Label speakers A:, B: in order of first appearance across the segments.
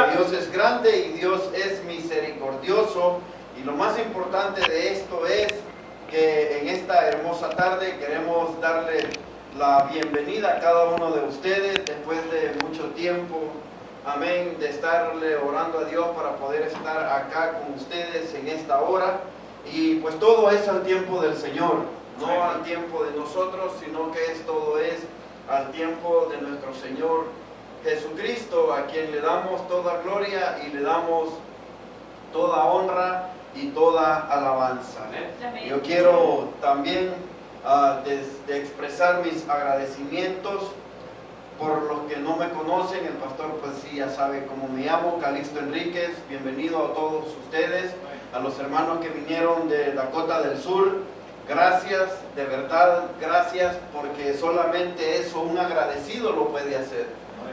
A: Dios es grande y Dios es misericordioso. Y lo más importante de esto es que en esta hermosa tarde queremos darle la bienvenida a cada uno de ustedes después de mucho tiempo, amén, de estarle orando a Dios para poder estar acá con ustedes en esta hora. Y pues todo es al tiempo del Señor, no al tiempo de nosotros, sino que todo es al tiempo de nuestro Señor Jesucristo, a quien le damos toda gloria y le damos toda honra y toda alabanza. Yo quiero también de expresar mis agradecimientos por los que no me conocen. El pastor pues sí ya sabe cómo me llamo, Calixto Enríquez. Bienvenido a todos ustedes, a los hermanos que vinieron de Dakota del Sur. Gracias, de verdad, gracias, porque solamente eso un agradecido lo puede hacer.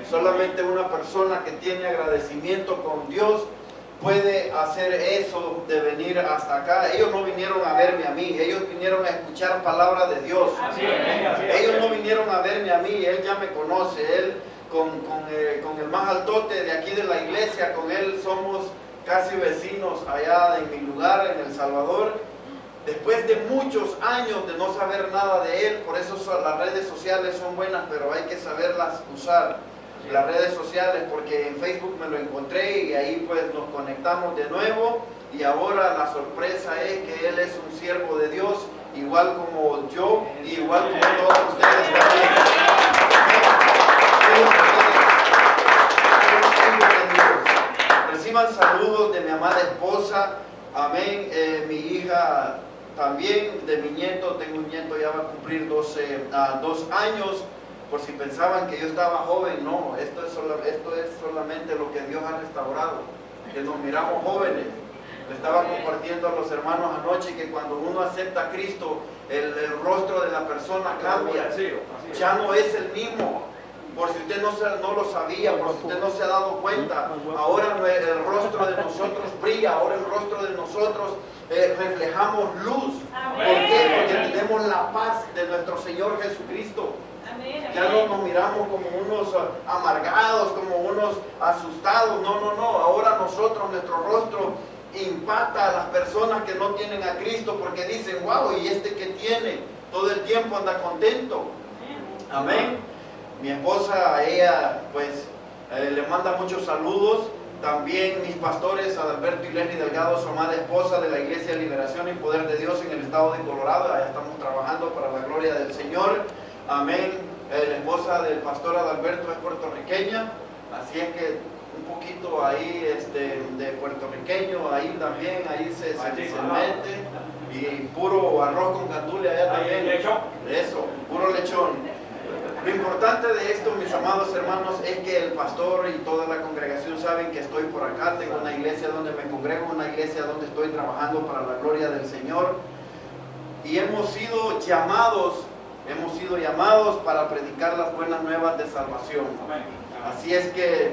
A: Solamente una persona que tiene agradecimiento con Dios puede hacer eso de venir hasta acá. Ellos no vinieron a verme a mí, ellos vinieron a escuchar palabra de Dios. Ellos no vinieron a verme a mí, Él ya me conoce. Él con el más altote de aquí de la iglesia, con Él somos casi vecinos allá en mi lugar, en El Salvador. Después de muchos años de no saber nada de Él, por eso las redes sociales son buenas, pero hay que saberlas usar. Las redes sociales, porque en Facebook me lo encontré y ahí pues nos conectamos de nuevo, y ahora la sorpresa es que Él es un siervo de Dios, igual como yo y igual como todos ustedes también. Reciban saludos de mi amada esposa, amén, mi hija también, de mi nieto. Tengo un nieto, ya va a cumplir 2 años. Por si pensaban que yo estaba joven, no, esto es solamente lo que Dios ha restaurado, que nos miramos jóvenes. Le estaba compartiendo a los hermanos anoche que cuando uno acepta a Cristo, el rostro de la persona cambia, ya no es el mismo. Por si usted no lo sabía, por si usted no se ha dado cuenta, ahora el rostro de nosotros brilla, ahora el rostro de nosotros reflejamos luz. ¿Por qué? Porque tenemos la paz de nuestro Señor Jesucristo. Ya no nos miramos como unos amargados, como unos asustados. No. Ahora nuestro rostro impacta a las personas que no tienen a Cristo, porque dicen, wow, ¿y este que tiene? Todo el tiempo anda contento. Amén. Mi esposa, ella pues le manda muchos saludos. También mis pastores, Adalberto y Leslie Delgado, su amada esposa, de la Iglesia de Liberación y Poder de Dios en el estado de Colorado. Allá estamos trabajando para la gloria del Señor. Amén. La esposa del pastor Adalberto es puertorriqueña, así es que un poquito ahí de puertorriqueño, ahí también, ahí se mete, y puro arroz con gandules allá también. ¿Lechón? Eso, puro lechón. Lo importante de esto, mis amados hermanos, es que el pastor y toda la congregación saben que estoy por acá. Tengo una iglesia donde me congrego, una iglesia donde estoy trabajando para la gloria del Señor, y hemos sido llamados para predicar las buenas nuevas de salvación. Así es que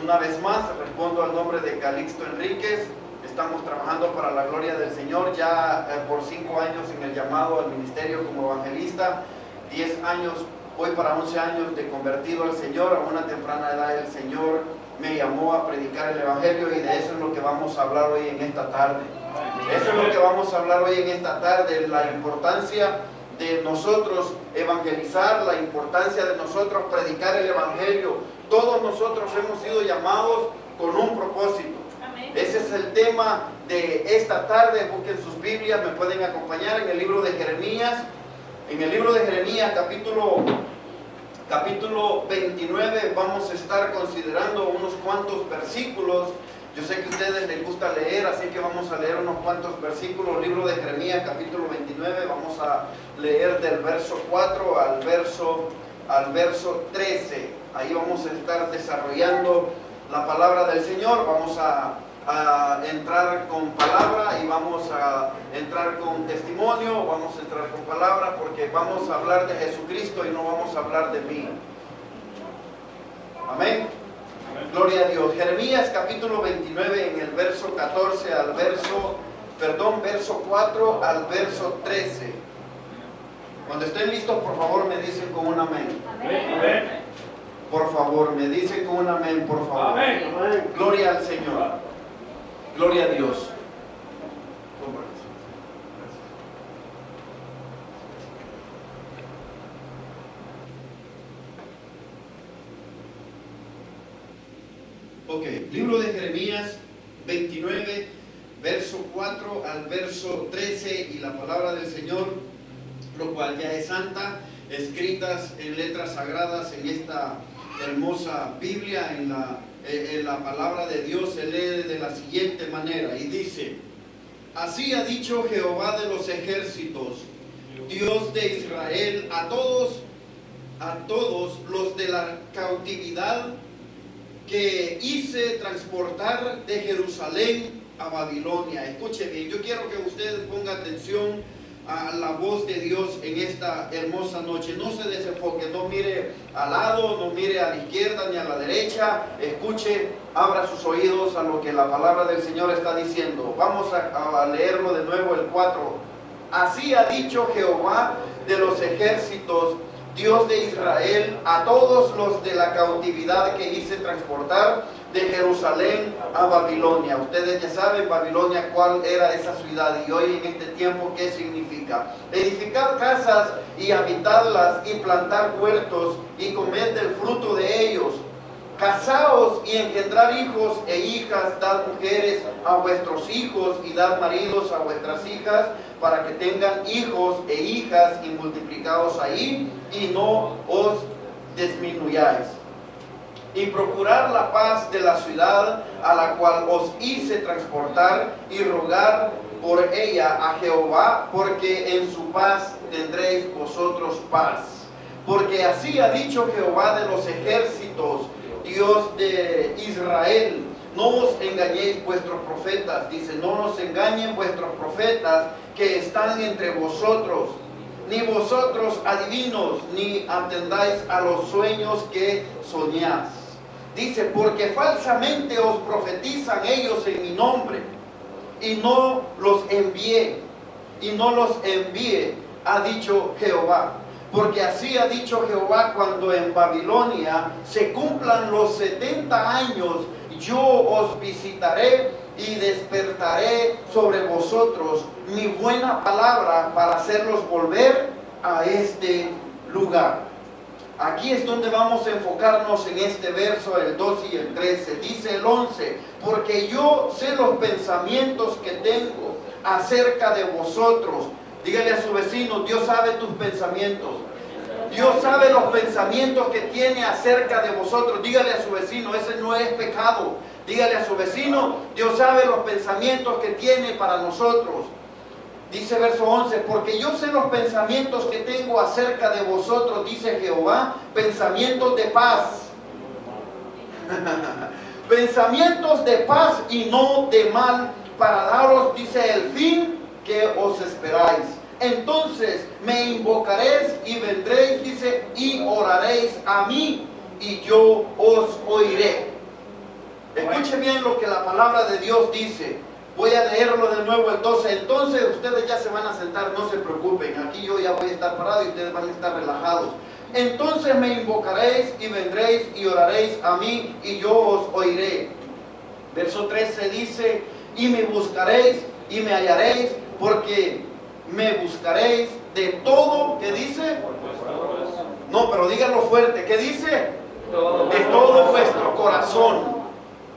A: una vez más respondo al nombre de Calixto Enríquez. Estamos trabajando para la gloria del Señor ya por 5 años en el llamado al ministerio como evangelista, 10 años, voy para 11 años de convertido al Señor. A una temprana edad el Señor me llamó a predicar el evangelio, y de eso es lo que vamos a hablar hoy en esta tarde. Eso es lo que vamos a hablar hoy en esta tarde, la importancia de nosotros evangelizar, la importancia de nosotros predicar el evangelio. Todos nosotros hemos sido llamados con un propósito. Amén. Ese es el tema de esta tarde. Busquen sus Biblias, me pueden acompañar en el libro de Jeremías. En el libro de Jeremías, capítulo 29, vamos a estar considerando unos cuantos versículos. Yo sé que a ustedes les gusta leer, así que vamos a leer unos cuantos versículos. Libro de Jeremías, capítulo 29, vamos a leer del verso 4 al verso 13. Ahí vamos a estar desarrollando la palabra del Señor. Vamos a entrar con palabra y vamos a entrar con testimonio, vamos a entrar con palabra, porque vamos a hablar de Jesucristo y no vamos a hablar de mí. Amén. Gloria a Dios. Jeremías capítulo 29, en el verso 14 al verso 4 al verso 13. Cuando estén listos, por favor, me dicen con un amén.
B: Amén.
A: Por favor, me dice con un amén, por favor.
B: Amén.
A: Gloria al Señor. Gloria a Dios. Ok, libro de Jeremías 29, verso 4 al verso 13, y la palabra del Señor, lo cual ya es santa, escritas en letras sagradas en esta hermosa Biblia, en la palabra de Dios se lee de la siguiente manera, y dice: así ha dicho Jehová de los ejércitos, Dios de Israel, a todos los de la cautividad que hice transportar de Jerusalén a Babilonia. Escuche bien, yo quiero que usted ponga atención a la voz de Dios en esta hermosa noche. No se desenfoque, no mire al lado, no mire a la izquierda ni a la derecha. Escuche, abra sus oídos a lo que la palabra del Señor está diciendo. Vamos a leerlo de nuevo, el 4. Así ha dicho Jehová de los ejércitos, Dios de Israel, a todos los de la cautividad que hice transportar de Jerusalén a Babilonia. Ustedes ya saben, Babilonia, cuál era esa ciudad, y hoy en este tiempo, ¿qué significa? Edificar casas y habitarlas, y plantar huertos y comer del fruto de ellos. Casaos y engendrar hijos e hijas, dad mujeres a vuestros hijos y dad maridos a vuestras hijas, para que tengan hijos e hijas, y multiplicaos ahí y no os disminuyáis. Y procurar la paz de la ciudad a la cual os hice transportar, y rogar por ella a Jehová, porque en su paz tendréis vosotros paz. Porque así ha dicho Jehová de los ejércitos, Dios de Israel: no os engañéis vuestros profetas. Dice, no nos engañen vuestros profetas que están entre vosotros, ni vosotros adivinos, ni atendáis a los sueños que soñáis. Dice, porque falsamente os profetizan ellos en mi nombre, y no los envié, ha dicho Jehová. Porque así ha dicho Jehová: cuando en Babilonia se cumplan los 70 años, yo os visitaré y despertaré sobre vosotros mi buena palabra para hacerlos volver a este lugar. Aquí es donde vamos a enfocarnos en este verso, el 12 y el 13. Dice el 11: porque yo sé los pensamientos que tengo acerca de vosotros. Dígale a su vecino: Dios sabe tus pensamientos. Dios sabe los pensamientos que tiene acerca de vosotros. Dígale a su vecino, ese no es pecado. Dígale a su vecino, Dios sabe los pensamientos que tiene para nosotros. Dice verso 11, porque yo sé los pensamientos que tengo acerca de vosotros, dice Jehová, pensamientos de paz. Pensamientos de paz y no de mal, para daros, dice, el fin que os esperáis. Entonces me invocaréis y vendréis, dice, y oraréis a mí, y yo os oiré. Escuche bien lo que la palabra de Dios dice. Voy a leerlo de nuevo el 12. Entonces ustedes ya se van a sentar, no se preocupen. Aquí yo ya voy a estar parado y ustedes van a estar relajados. Entonces me invocaréis y vendréis y oraréis a mí, y yo os oiré. Verso 13 dice, y me buscaréis y me hallaréis, porque me buscaréis de todo, ¿qué dice? No, pero díganlo fuerte, ¿qué dice? De todo vuestro corazón.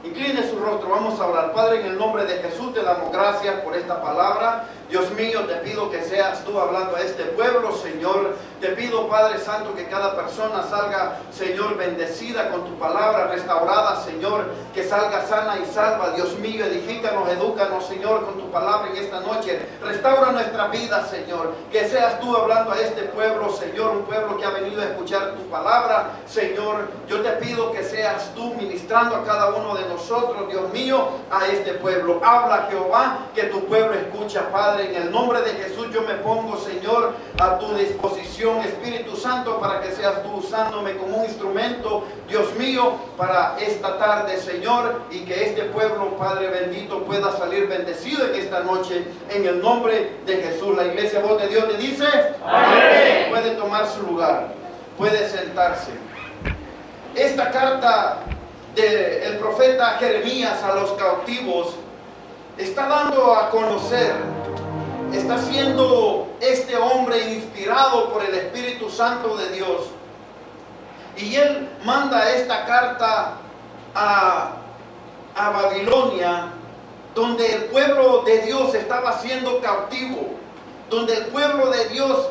A: Incline su rostro, vamos a orar. Padre, en el nombre de Jesús te damos gracias por esta palabra. Dios mío, te pido que seas tú hablando a este pueblo, Señor. Te pido, Padre Santo, que cada persona salga, Señor, bendecida con tu palabra, restaurada, Señor, que salga sana y salva. Dios mío, edifícanos, edúcanos, Señor, con tu palabra en esta noche. Restaura nuestra vida, Señor. Que seas tú hablando a este pueblo, Señor, un pueblo que ha venido a escuchar tu palabra, Señor. Yo te pido que seas tú ministrando a cada uno de nosotros, Dios mío, a este pueblo. Habla, Jehová, que tu pueblo escucha, Padre. En el nombre de Jesús yo me pongo, Señor, a tu disposición, Espíritu Santo, para que seas tú usándome como un instrumento, Dios mío, para esta tarde, Señor, y que este pueblo, Padre bendito, pueda salir bendecido en esta noche, en el nombre de Jesús. La iglesia, voz de Dios, te dice, amén. Puede tomar su lugar, puede sentarse. esta carta del profeta Jeremías a los cautivos está dando a conocer, está siendo este hombre inspirado por el Espíritu Santo de Dios, y él manda esta carta a Babilonia, donde el pueblo de Dios estaba siendo cautivo, donde el pueblo de Dios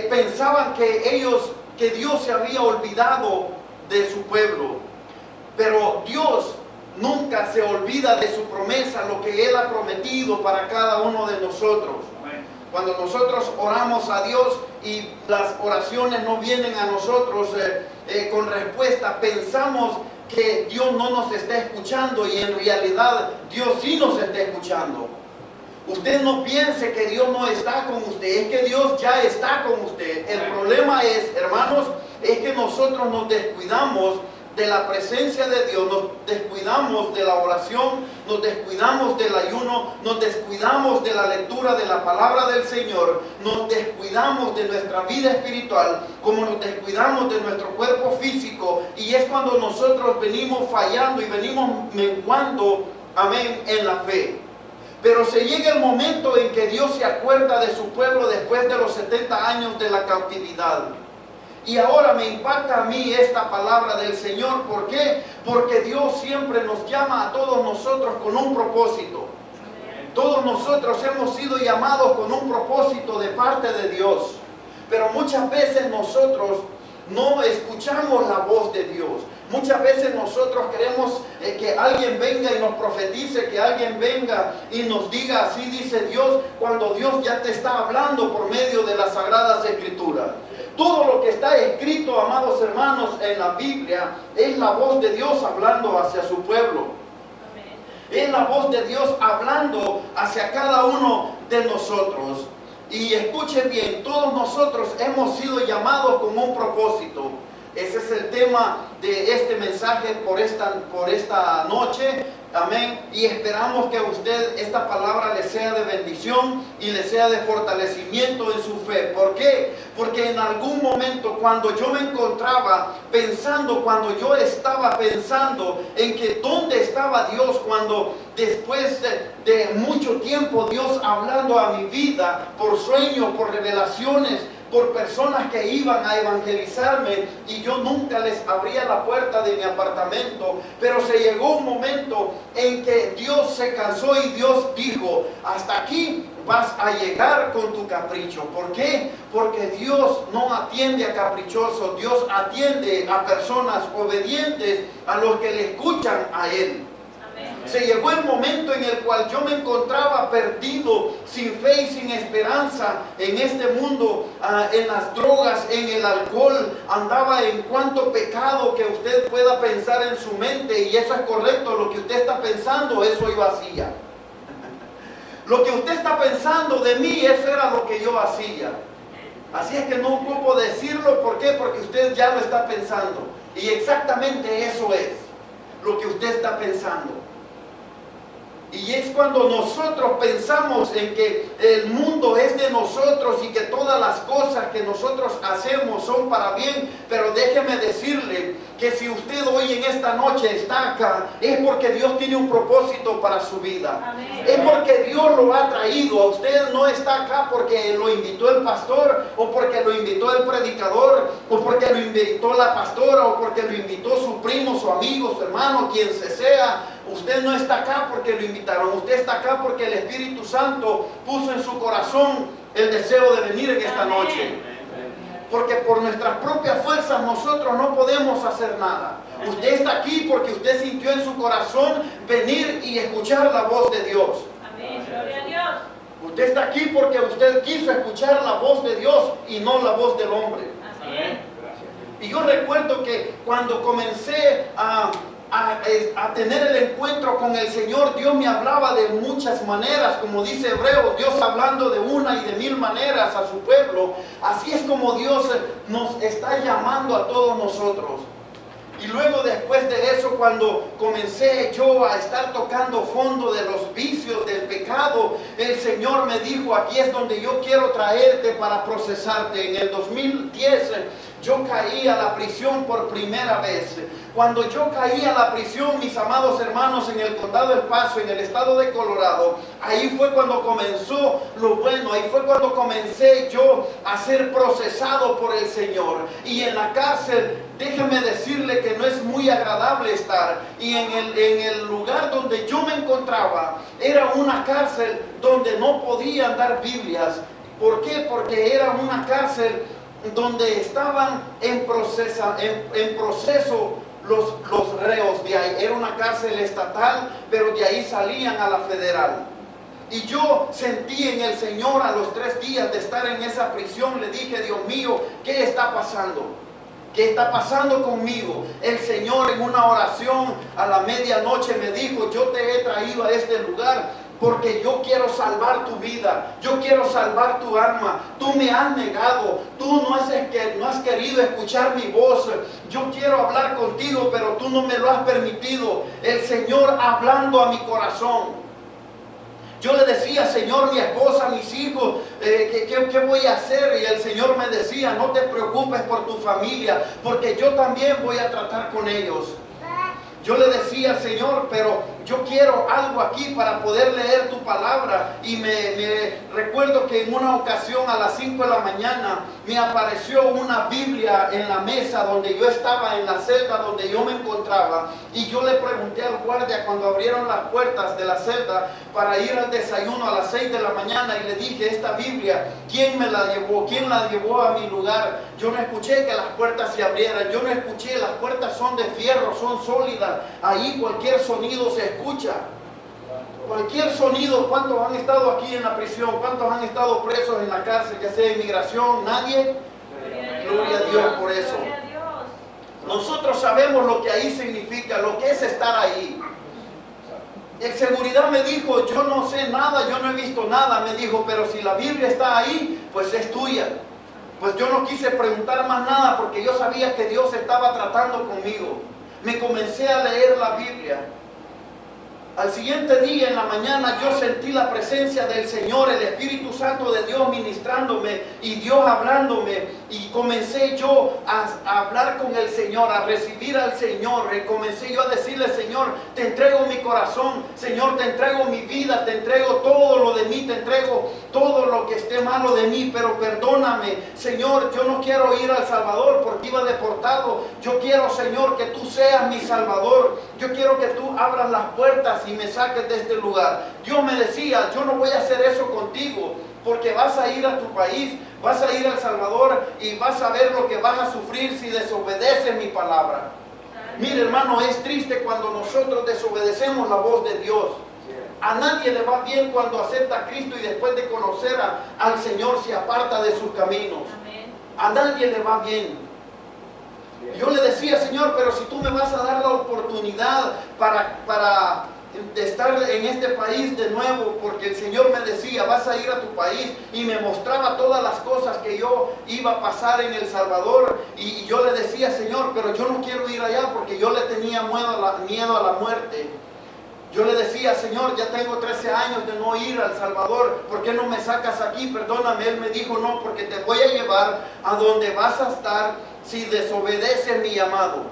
A: pensaban que Dios se había olvidado de su pueblo. Pero Dios nunca se olvida de su promesa, lo que Él ha prometido para cada uno de nosotros. Cuando nosotros oramos a Dios y las oraciones no vienen a nosotros con respuesta, pensamos que Dios no nos está escuchando, y en realidad Dios sí nos está escuchando. Usted no piense que Dios no está con usted, es que Dios ya está con usted. El problema es, hermanos, es que nosotros nos descuidamos de la presencia de Dios, nos descuidamos de la oración, nos descuidamos del ayuno, nos descuidamos de la lectura de la palabra del Señor, nos descuidamos de nuestra vida espiritual, como nos descuidamos de nuestro cuerpo físico, y es cuando nosotros venimos fallando y venimos menguando, amén, en la fe. Pero se llega el momento en que Dios se acuerda de su pueblo después de los 70 años de la cautividad. Y ahora me impacta a mí esta palabra del Señor. ¿Por qué? Porque Dios siempre nos llama a todos nosotros con un propósito. Todos nosotros hemos sido llamados con un propósito de parte de Dios. Pero muchas veces nosotros no escuchamos la voz de Dios. Muchas veces nosotros queremos que alguien venga y nos profetice, que alguien venga y nos diga, así dice Dios, cuando Dios ya te está hablando por medio de las Sagradas Escrituras. Todo lo que está escrito, amados hermanos, en la Biblia es la voz de Dios hablando hacia su pueblo. Es la voz de Dios hablando hacia cada uno de nosotros. Y escuchen bien, todos nosotros hemos sido llamados con un propósito. Ese es el tema de este mensaje por esta noche. Amén. Y esperamos que a usted esta palabra le sea de bendición y le sea de fortalecimiento en su fe. ¿Por qué? Porque en algún momento, cuando yo me encontraba pensando, cuando yo estaba pensando en que dónde estaba Dios, cuando después de mucho tiempo Dios hablando a mi vida por sueños, por revelaciones, por personas que iban a evangelizarme, y yo nunca les abría la puerta de mi apartamento, pero se llegó un momento en que Dios se cansó y Dios dijo, hasta aquí vas a llegar con tu capricho. ¿Por qué? Porque Dios no atiende a caprichosos, Dios atiende a personas obedientes, a los que le escuchan a Él. Se llegó el momento en el cual yo me encontraba perdido, sin fe y sin esperanza en este mundo, en las drogas, en el alcohol, andaba en cuanto pecado que usted pueda pensar en su mente, y eso es correcto, lo que usted está pensando, eso yo hacía. Lo que usted está pensando de mí, eso era lo que yo hacía. Así es que no ocupo decirlo. ¿Por qué? Porque usted ya lo está pensando, y exactamente eso es lo que usted está pensando. Y es cuando nosotros pensamos en que el mundo es de nosotros y que todas las cosas que nosotros hacemos son para bien. Pero déjeme decirle que si usted hoy en esta noche está acá, es porque Dios tiene un propósito para su vida. Amén. Es porque Dios lo ha traído. A usted no está acá porque lo invitó el pastor, o porque lo invitó el predicador, o porque lo invitó la pastora, o porque lo invitó su primo, su amigo, su hermano, quien sea. Usted no está acá porque lo invitaron. Usted está acá porque el Espíritu Santo puso en su corazón el deseo de venir en esta noche. Porque por nuestras propias fuerzas nosotros no podemos hacer nada. Usted está aquí porque usted sintió en su corazón venir y escuchar la voz de Dios. Amén. Gloria a Dios. Usted está aquí porque usted quiso escuchar la voz de Dios y no la voz del hombre. Amén. Y yo recuerdo que cuando comencé a tener el encuentro con el Señor, Dios me hablaba de muchas maneras, como dice Hebreos, Dios hablando de una y de mil maneras a su pueblo. Así es como Dios nos está llamando a todos nosotros. Y luego, después de eso, cuando comencé yo a estar tocando fondo de los vicios, del pecado, el Señor me dijo, aquí es donde yo quiero traerte para procesarte. En el 2010 yo caí a la prisión por primera vez. Cuando yo caí a la prisión, mis amados hermanos, en el condado del Paso, en el estado de Colorado, ahí fue cuando comenzó lo bueno, ahí fue cuando comencé yo a ser procesado por el Señor. Y en la cárcel, déjeme decirle que no es muy agradable estar. Y en el lugar donde yo me encontraba, era una cárcel donde no podían dar Biblias. ¿Por qué? Porque era una cárcel donde estaban en proceso los reos de ahí. Era una cárcel estatal, pero de ahí salían a la federal. Y yo sentí en el Señor a los 3 días de estar en esa prisión, le dije, Dios mío, ¿qué está pasando? ¿Qué está pasando conmigo? El Señor en una oración a la medianoche me dijo, yo te he traído a este lugar porque yo quiero salvar tu vida, yo quiero salvar tu alma. Tú me has negado, tú no has querido escuchar mi voz. Yo quiero hablar contigo, pero tú no me lo has permitido. El Señor hablando a mi corazón. Yo le decía, Señor, mi esposa, mis hijos, ¿qué voy a hacer? Y el Señor me decía, no te preocupes por tu familia, porque yo también voy a tratar con ellos. Yo le decía, Señor, pero yo quiero algo aquí para poder leer tu palabra. Y me recuerdo que en una ocasión a las 5 de la mañana me apareció una Biblia en la mesa donde yo estaba, en la celda donde yo me encontraba. Y yo le pregunté al guardia cuando abrieron las puertas de la celda para ir al desayuno a las 6 de la mañana, y le dije, esta Biblia, ¿quién me la llevó? ¿Quién la llevó a mi lugar? Yo no escuché que las puertas se abrieran, yo no escuché, las puertas son de fierro, son sólidas. Ahí cualquier sonido se escucha. Cualquier sonido. ¿Cuántos han estado aquí en la prisión? ¿Cuántos han estado presos en la cárcel, ya sea inmigración? ¿Nadie? Gloria a Dios por eso. Nosotros sabemos lo que ahí significa, lo que es estar ahí. El seguridad me dijo, yo no sé nada, yo no he visto nada. Me dijo, pero si la Biblia está ahí, pues es tuya. Pues yo no quise preguntar más nada porque yo sabía que Dios estaba tratando conmigo. Me comencé a leer la Biblia. Al siguiente día en la mañana yo sentí la presencia del Señor, el Espíritu Santo de Dios ministrándome y Dios hablándome, y comencé yo a hablar con el Señor, a recibir al Señor. Y comencé yo a decirle, Señor, te entrego mi corazón, Señor, te entrego mi vida, te entrego todo lo de mí, te entrego todo lo que esté malo de mí, pero perdóname, Señor, yo no quiero ir al Salvador porque iba deportado. Yo quiero, Señor, que tú seas mi Salvador. Yo quiero que tú abras las puertas y me saques de este lugar. Dios me decía, yo no voy a hacer eso contigo, porque vas a ir a tu país, vas a ir a El Salvador y vas a ver lo que vas a sufrir si desobedeces mi palabra. Mire, hermano, es triste cuando nosotros desobedecemos la voz de Dios. A nadie le va bien cuando acepta a Cristo y después de conocer al Señor se aparta de sus caminos. A nadie le va bien. Yo le decía, Señor, pero si tú me vas a dar la oportunidad para estar en este país de nuevo, porque el Señor me decía, vas a ir a tu país, y me mostraba todas las cosas que yo iba a pasar en El Salvador, y yo le decía, Señor, pero yo no quiero ir allá porque yo le tenía miedo a la muerte. Yo le decía, Señor, ya tengo 13 años de no ir a El Salvador, ¿por qué no me sacas aquí? Perdóname. Él me dijo, no, porque te voy a llevar a donde vas a estar si desobedeces mi llamado.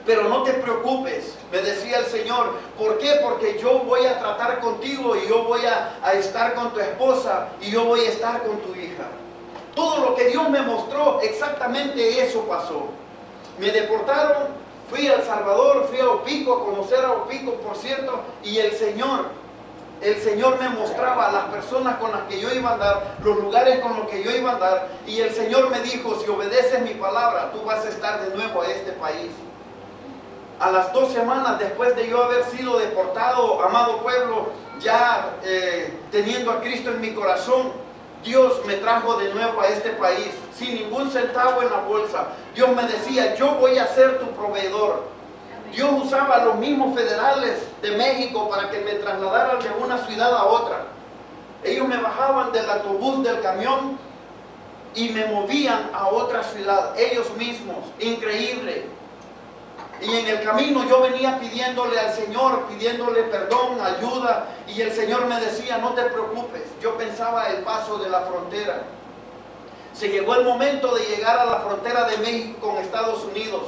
A: Pero no te preocupes, me decía el Señor. ¿Por qué? Porque yo voy a tratar contigo, y yo voy a estar con tu esposa, y yo voy a estar con tu hija. Todo lo que Dios me mostró, exactamente eso pasó. Me deportaron. Fui a El Salvador, fui a Opico, a conocer a Opico, por cierto, y el Señor me mostraba las personas con las que yo iba a andar, los lugares con los que yo iba a andar, y el Señor me dijo, si obedeces mi palabra, tú vas a estar de nuevo a este país. A las 2 semanas después de yo haber sido deportado, amado pueblo, ya teniendo a Cristo en mi corazón, Dios me trajo de nuevo a este país, sin ningún centavo en la bolsa. Dios me decía, yo voy a ser tu proveedor. Dios usaba a los mismos federales de México para que me trasladaran de una ciudad a otra. Ellos me bajaban del autobús, del camión, y me movían a otra ciudad, ellos mismos. Increíble. Y en el camino yo venía pidiéndole al Señor, pidiéndole perdón, ayuda, y el Señor me decía, no te preocupes. Yo pensaba el paso de la frontera. Se llegó el momento de llegar a la frontera de México con Estados Unidos.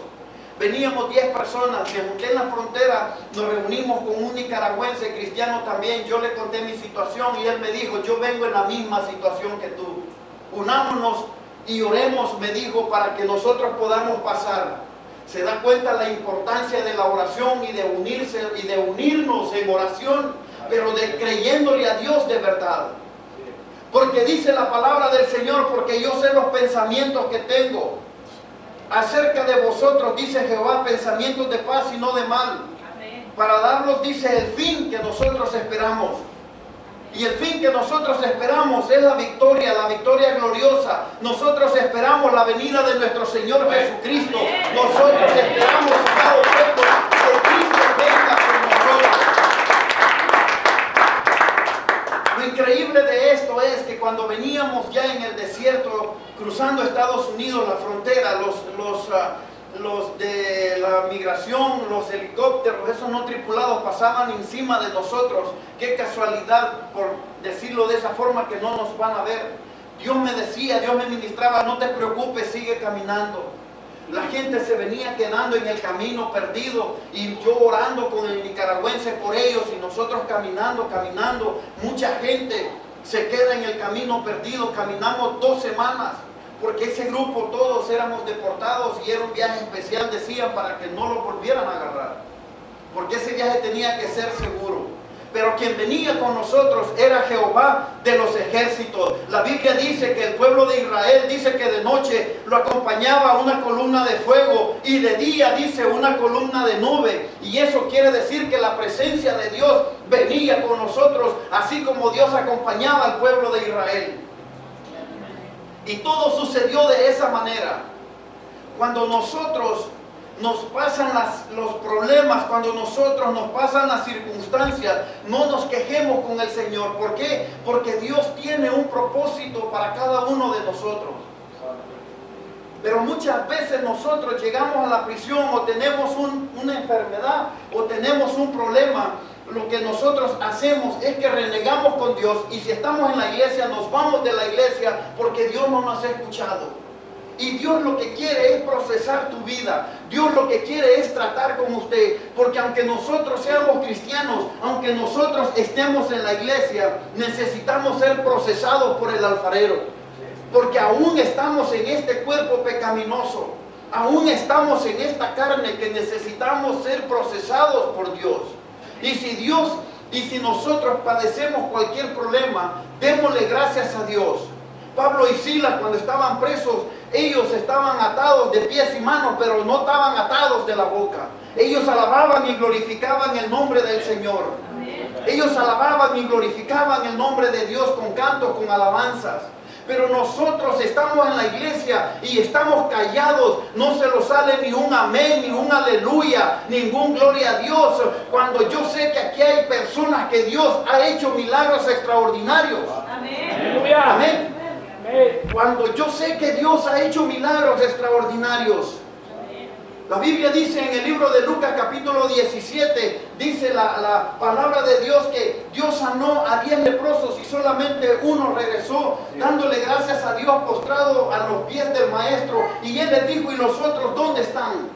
A: Veníamos 10 personas, me junté en la frontera, nos reunimos con un nicaragüense cristiano también. Yo le conté mi situación y él me dijo, yo vengo en la misma situación que tú. Unámonos y oremos, me dijo, para que nosotros podamos pasar. Se da cuenta la importancia de la oración y de unirse y de unirnos en oración, pero de creyéndole a Dios de verdad. Porque dice la palabra del Señor, porque yo sé los pensamientos que tengo acerca de vosotros, dice Jehová, pensamientos de paz y no de mal. Amén. Para darnos, dice, el fin que nosotros esperamos. Y el fin que nosotros esperamos es la victoria gloriosa. Nosotros esperamos la venida de nuestro Señor Jesucristo. Nosotros esperamos, amado pueblo, que Cristo venga con nosotros. Lo increíble de esto es que cuando veníamos ya en el desierto, cruzando Estados Unidos, la frontera, los de la migración, los helicópteros, esos no tripulados pasaban encima de nosotros. Qué casualidad, por decirlo de esa forma, que no nos van a ver. Dios me decía, Dios me ministraba, no te preocupes, sigue caminando. La gente se venía quedando en el camino perdido y yo orando con el nicaragüense por ellos y nosotros caminando. Mucha gente se queda en el camino perdido. Caminamos 2 semanas porque ese grupo todos éramos deportados y era un viaje especial, decían, para que no lo volvieran a agarrar, porque ese viaje tenía que ser seguro. Pero quien venía con nosotros era Jehová de los ejércitos. La Biblia dice que el pueblo de Israel, dice que de noche lo acompañaba una columna de fuego y de día, dice, una columna de nube. Y eso quiere decir que la presencia de Dios venía con nosotros, así como Dios acompañaba al pueblo de Israel. Y todo sucedió de esa manera. Cuando nosotros nos pasan los problemas, cuando nosotros nos pasan las circunstancias, no nos quejemos con el Señor. ¿Por qué? Porque Dios tiene un propósito para cada uno de nosotros. Pero muchas veces nosotros llegamos a la prisión o tenemos una enfermedad o tenemos un problema. Lo que nosotros hacemos es que renegamos con Dios, y si estamos en la iglesia nos vamos de la iglesia porque Dios no nos ha escuchado. Y Dios lo que quiere es procesar tu vida. Dios lo que quiere es tratar con usted. Porque aunque nosotros seamos cristianos, aunque nosotros estemos en la iglesia, necesitamos ser procesados por el alfarero. Porque aún estamos en este cuerpo pecaminoso. Aún estamos en esta carne que necesitamos ser procesados por Dios. Y si nosotros padecemos cualquier problema, démosle gracias a Dios. Pablo y Silas, cuando estaban presos, ellos estaban atados de pies y manos, pero no estaban atados de la boca. Ellos alababan y glorificaban el nombre del Señor. Ellos alababan y glorificaban el nombre de Dios con cantos, con alabanzas. Pero nosotros estamos en la iglesia y estamos callados. No se nos sale ni un amén, ni un aleluya, ningún gloria a Dios. Cuando yo sé que aquí hay personas que Dios ha hecho milagros extraordinarios. Amén. Amén. Cuando yo sé que Dios ha hecho milagros extraordinarios. La Biblia dice en el libro de Lucas capítulo 17, dice la palabra de Dios que Dios sanó a 10 leprosos y solamente uno regresó dándole gracias a Dios postrado a los pies del maestro. Y él les dijo, ¿y los otros dónde están?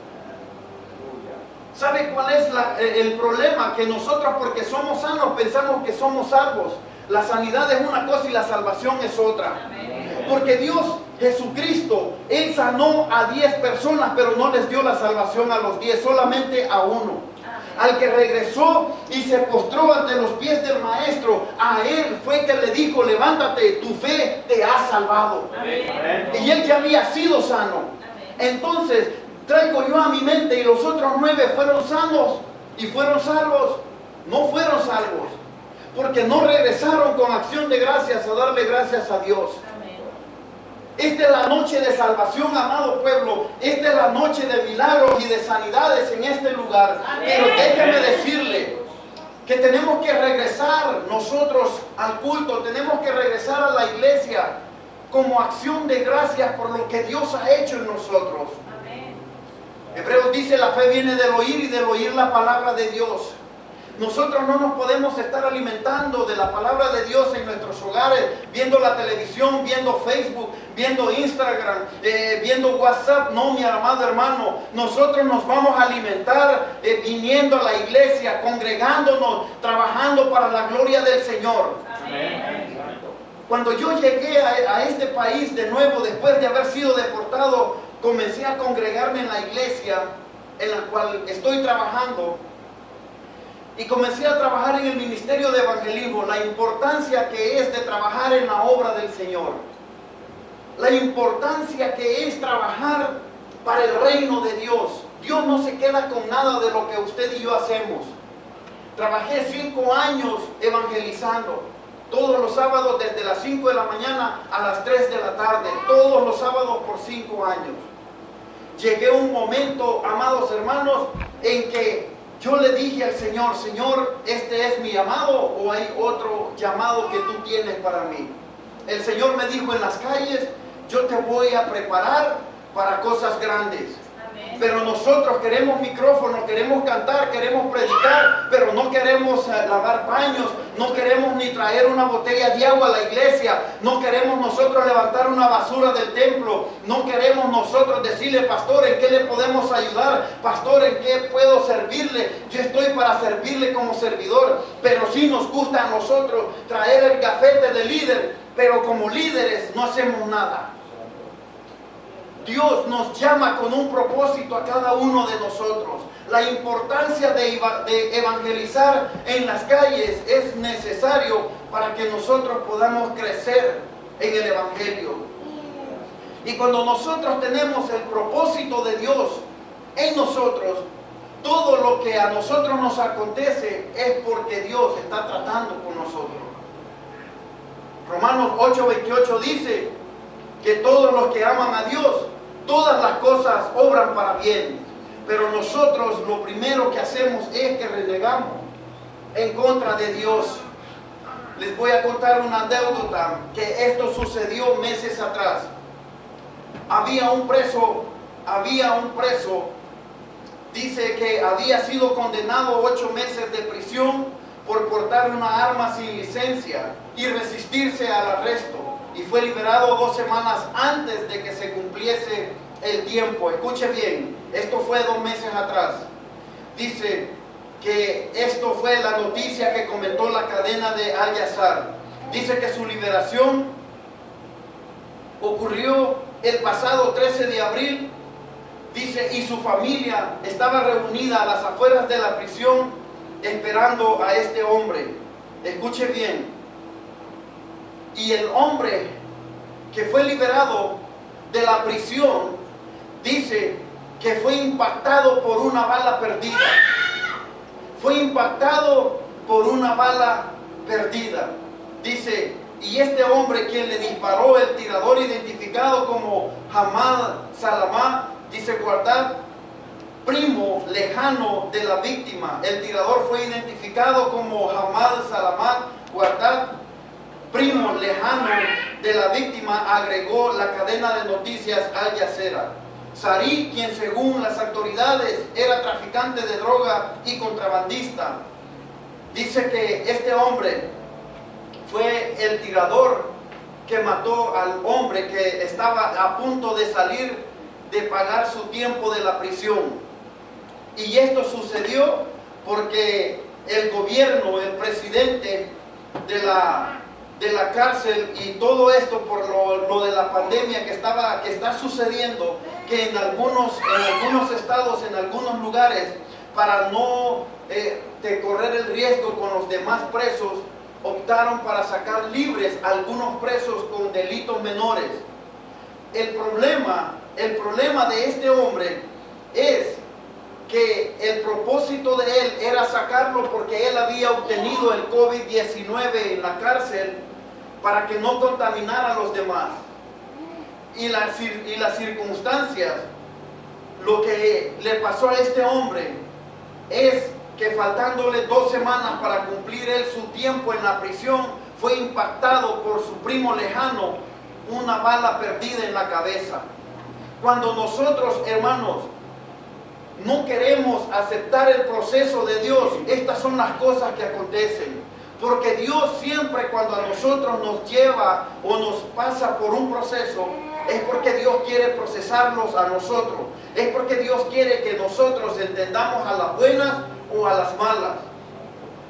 A: ¿Sabe cuál es el problema? Que nosotros, porque somos sanos, pensamos que somos salvos. La sanidad es una cosa y la salvación es otra. Porque Dios, Jesucristo, Él sanó a 10 personas, pero no les dio la salvación a los 10, solamente a uno. Al que regresó y se postró ante los pies del maestro, a él fue que le dijo, levántate, tu fe te ha salvado. Amén. Y él ya había sido sano. Entonces, traigo yo a mi mente, y los otros 9 fueron sanos y fueron salvos. No fueron salvos, porque no regresaron con acción de gracias a darle gracias a Dios. Esta es la noche de salvación, amado pueblo. Esta es la noche de milagros y de sanidades en este lugar. Pero déjeme decirle que tenemos que regresar nosotros al culto. Tenemos que regresar a la iglesia como acción de gracias por lo que Dios ha hecho en nosotros. Hebreos dice, la fe viene del oír y del oír la palabra de Dios. Nosotros no nos podemos estar alimentando de la palabra de Dios en nuestros hogares, viendo la televisión, viendo Facebook, viendo Instagram, viendo WhatsApp. No, mi amado hermano, nosotros nos vamos a alimentar viniendo a la iglesia, congregándonos, trabajando para la gloria del Señor. Amén. Cuando yo llegué a este país de nuevo, después de haber sido deportado, comencé a congregarme en la iglesia en la cual estoy trabajando. Y comencé a trabajar en el ministerio de evangelismo, la importancia que es de trabajar en la obra del Señor. La importancia que es trabajar para el reino de Dios. Dios no se queda con nada de lo que usted y yo hacemos. Trabajé 5 años evangelizando. Todos los sábados desde las 5 de la mañana a las 3 de la tarde. Todos los sábados por 5 años. Llegué a un momento, amados hermanos, en que yo le dije al Señor: Señor, ¿este es mi llamado o hay otro llamado que tú tienes para mí? El Señor me dijo en las calles: yo te voy a preparar para cosas grandes. Amén. Pero nosotros queremos micrófonos, queremos cantar, queremos predicar, pero no queremos lavar paños, no queremos ni traer una botella de agua a la iglesia, no queremos nosotros levantar una basura del templo, no queremos nosotros decirle: pastor, ¿en qué le podemos ayudar? Pastor, ¿en qué puedo servirle? Yo estoy para servirle como servidor. Pero sí nos gusta a nosotros traer el gafete de líder, pero como líderes no hacemos nada. Dios nos llama con un propósito a cada uno de nosotros. La importancia de evangelizar en las calles es necesario para que nosotros podamos crecer en el evangelio. Y cuando nosotros tenemos el propósito de Dios en nosotros, todo lo que a nosotros nos acontece es porque Dios está tratando con nosotros. Romanos 8:28 dice que todos los que aman a Dios, todas las cosas obran para bien. Pero nosotros lo primero que hacemos es que renegamos en contra de Dios. Les voy a contar una anécdota, que esto sucedió meses atrás. Había un preso, dice que había sido condenado a 8 meses de prisión por portar una arma sin licencia y resistirse al arresto. Y fue liberado 2 semanas antes de que se cumpliese el tiempo. Escuche bien, esto fue 2 meses atrás. Dice que esto fue la noticia que comentó la cadena de Al Jazeera. Dice que su liberación ocurrió el pasado 13 de abril. Dice, y su familia estaba reunida a las afueras de la prisión esperando a este hombre. Escuche bien. Y el hombre que fue liberado de la prisión dice que fue impactado por una bala perdida. Fue impactado por una bala perdida. Dice, y este hombre quien le disparó, el tirador identificado como Hamad Salamá, dice guardad, primo lejano de la víctima. El tirador fue identificado como Hamad Salamá, guardad, primo lejano de la víctima, agregó la cadena de noticias Al Jazeera. Sari, quien según las autoridades era traficante de droga y contrabandista, dice que este hombre fue el tirador que mató al hombre que estaba a punto de salir de pagar su tiempo de la prisión. Y esto sucedió porque el gobierno, el presidente de la cárcel, y todo esto por lo de la pandemia que está sucediendo, que en algunos estados, en algunos lugares, para no correr el riesgo con los demás presos, optaron para sacar libres a algunos presos con delitos menores. El problema de este hombre es que el propósito de él era sacarlo porque él había obtenido el COVID-19 en la cárcel para que no contaminara a los demás. Y las circunstancias, lo que le pasó a este hombre es que faltándole 2 semanas para cumplir él su tiempo en la prisión, fue impactado por su primo lejano, una bala perdida en la cabeza. Cuando nosotros, hermanos, no queremos aceptar el proceso de Dios, estas son las cosas que acontecen. Porque Dios siempre, cuando a nosotros nos lleva o nos pasa por un proceso, Es porque Dios quiere procesarlos a nosotros. Es porque Dios quiere que nosotros entendamos a las buenas o a las malas.